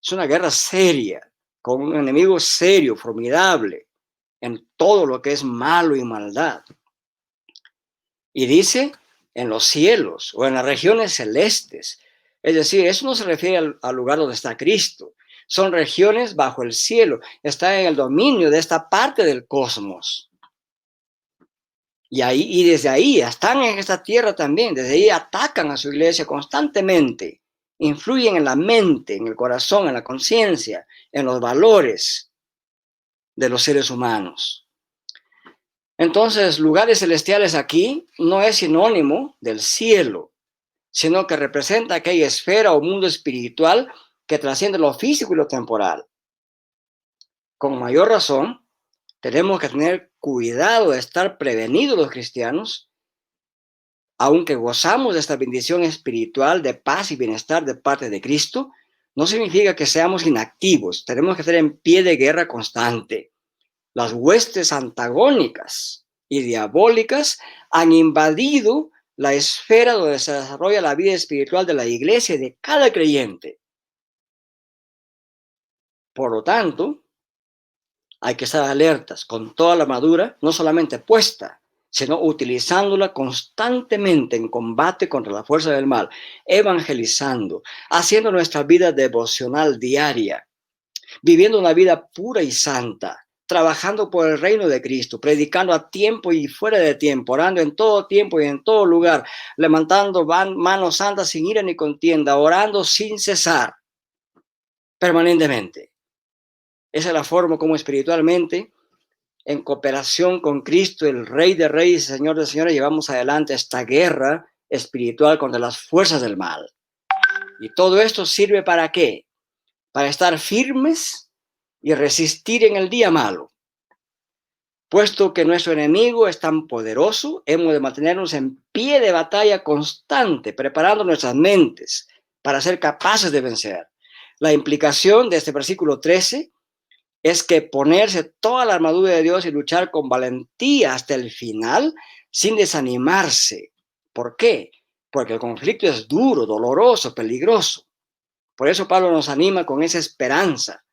B: Es una guerra seria, con un enemigo serio, formidable. en todo lo que es malo y maldad. Y dice, en los cielos o en las regiones celestes. Es decir, eso no se refiere al lugar donde está Cristo. Son regiones bajo el cielo. Está en el dominio de esta parte del cosmos. Y desde ahí están en esta tierra también. Desde ahí atacan a su iglesia constantemente. Influyen en la mente, en el corazón, en la conciencia, en los valores de los seres humanos. Entonces, lugares celestiales aquí no es sinónimo del cielo, sino que representa aquella esfera o mundo espiritual que trasciende lo físico y lo temporal. Con mayor razón, tenemos que tener cuidado de estar prevenidos los cristianos, aunque gozamos de esta bendición espiritual de paz y bienestar de parte de Cristo, no significa que seamos inactivos. Tenemos que estar en pie de guerra constante. Las huestes antagónicas y diabólicas han invadido la esfera donde se desarrolla la vida espiritual de la iglesia y de cada creyente. Por lo tanto, hay que estar alertas con toda la armadura, no solamente puesta, sino utilizándola constantemente en combate contra la fuerza del mal, evangelizando, haciendo nuestra vida devocional diaria, viviendo una vida pura y santa, trabajando por el reino de Cristo, predicando a tiempo y fuera de tiempo, orando en todo tiempo y en todo lugar, levantando manos santas sin ira ni contienda, orando sin cesar, permanentemente. Esa es la forma como espiritualmente, en cooperación con Cristo, el Rey de Reyes y Señor de Señores, llevamos adelante esta guerra espiritual contra las fuerzas del mal. Y todo esto sirve ¿para qué? Para estar firmes y resistir en el día malo. Puesto que nuestro enemigo es tan poderoso, hemos de mantenernos en pie de batalla constante, preparando nuestras mentes para ser capaces de vencer. La implicación de este versículo 13 es que ponerse toda la armadura de Dios y luchar con valentía hasta el final sin desanimarse. ¿Por qué? Porque el conflicto es duro, doloroso, peligroso. Por eso Pablo nos anima con esa esperanza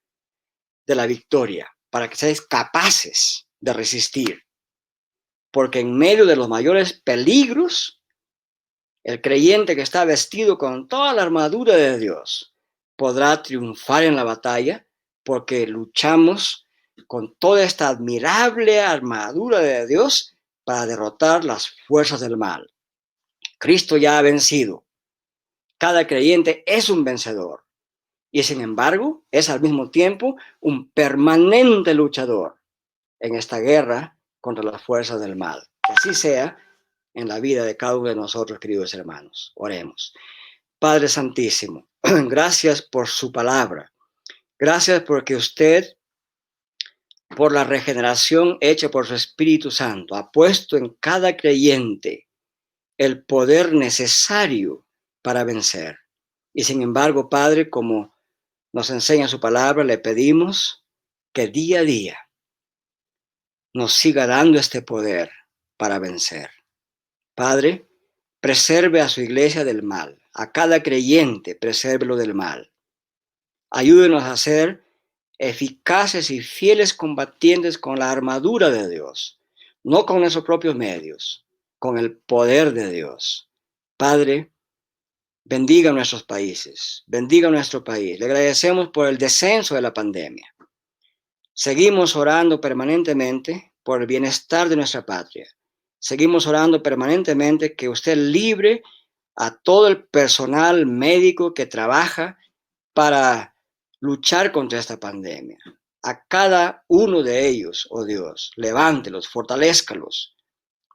B: de la victoria, para que seáis capaces de resistir. Porque en medio de los mayores peligros, el creyente que está vestido con toda la armadura de Dios podrá triunfar en la batalla, porque luchamos con toda esta admirable armadura de Dios para derrotar las fuerzas del mal. Cristo ya ha vencido. Cada creyente es un vencedor. Y sin embargo, es al mismo tiempo un permanente luchador en esta guerra contra las fuerzas del mal. Que así sea en la vida de cada uno de nosotros, queridos hermanos. Oremos. Padre Santísimo, gracias por su palabra. Gracias porque usted, por la regeneración hecha por su Espíritu Santo, ha puesto en cada creyente el poder necesario para vencer. Y sin embargo, Padre, como nos enseña su palabra, le pedimos que día a día nos siga dando este poder para vencer. Padre, preserve a su iglesia del mal, a cada creyente presérvelo del mal. Ayúdenos a ser eficaces y fieles combatientes con la armadura de Dios, no con nuestros propios medios, con el poder de Dios. Padre, bendiga nuestros países, bendiga nuestro país. Le agradecemos por el descenso de la pandemia. Seguimos orando permanentemente por el bienestar de nuestra patria. Seguimos orando permanentemente que usted libre a todo el personal médico que trabaja para luchar contra esta pandemia. A cada uno de ellos, oh Dios, levántelos, fortalézcalos,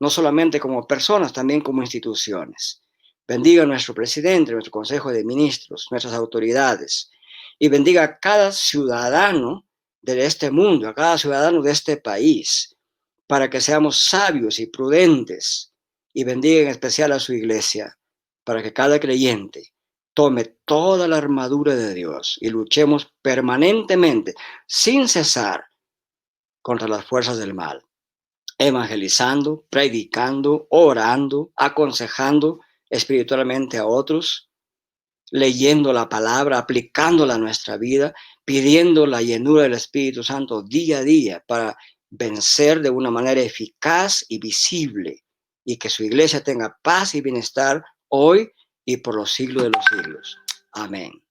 B: no solamente como personas, también como instituciones. Bendiga a nuestro presidente, nuestro Consejo de Ministros, nuestras autoridades, y bendiga a cada ciudadano de este mundo, a cada ciudadano de este país, para que seamos sabios y prudentes, y bendiga en especial a su iglesia, para que cada creyente tome toda la armadura de Dios y luchemos permanentemente, sin cesar, contra las fuerzas del mal, evangelizando, predicando, orando, aconsejando espiritualmente a otros, leyendo la palabra, aplicándola a nuestra vida, pidiendo la llenura del Espíritu Santo día a día para vencer de una manera eficaz y visible, y que su iglesia tenga paz y bienestar hoy y por los siglos de los siglos. Amén.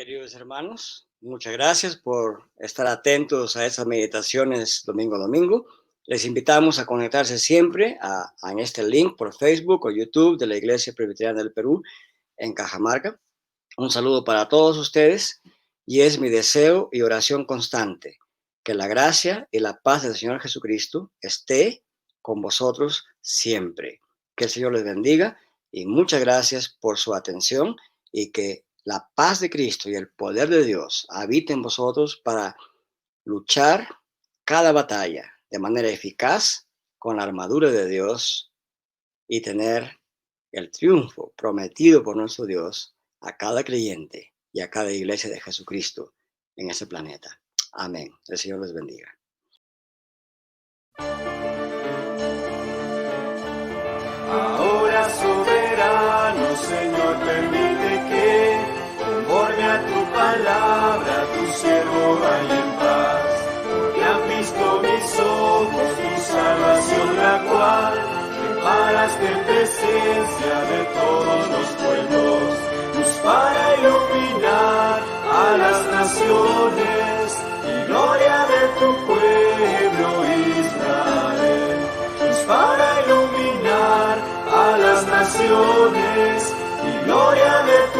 B: Queridos hermanos, muchas gracias por estar atentos a estas meditaciones domingo a domingo. Les invitamos a conectarse siempre en este link por Facebook o YouTube de la Iglesia Presbiteriana del Perú en Cajamarca. Un saludo para todos ustedes y es mi deseo y oración constante que la gracia y la paz del Señor Jesucristo esté con vosotros siempre. Que el Señor les bendiga y muchas gracias por su atención y que la paz de Cristo y el poder de Dios habiten en vosotros para luchar cada batalla de manera eficaz con la armadura de Dios y tener el triunfo prometido por nuestro Dios a cada creyente y a cada iglesia de Jesucristo en ese planeta. Amén. El Señor les bendiga.
A: Ahora, soberano Señor, permite que, conforme a tu palabra, tu siervo vaya en paz, porque han visto mis ojos tu salvación, la cual preparaste en presencia de todos los pueblos, luz para iluminar a las naciones y gloria de tu pueblo Israel, luz para iluminar a las naciones y gloria de tu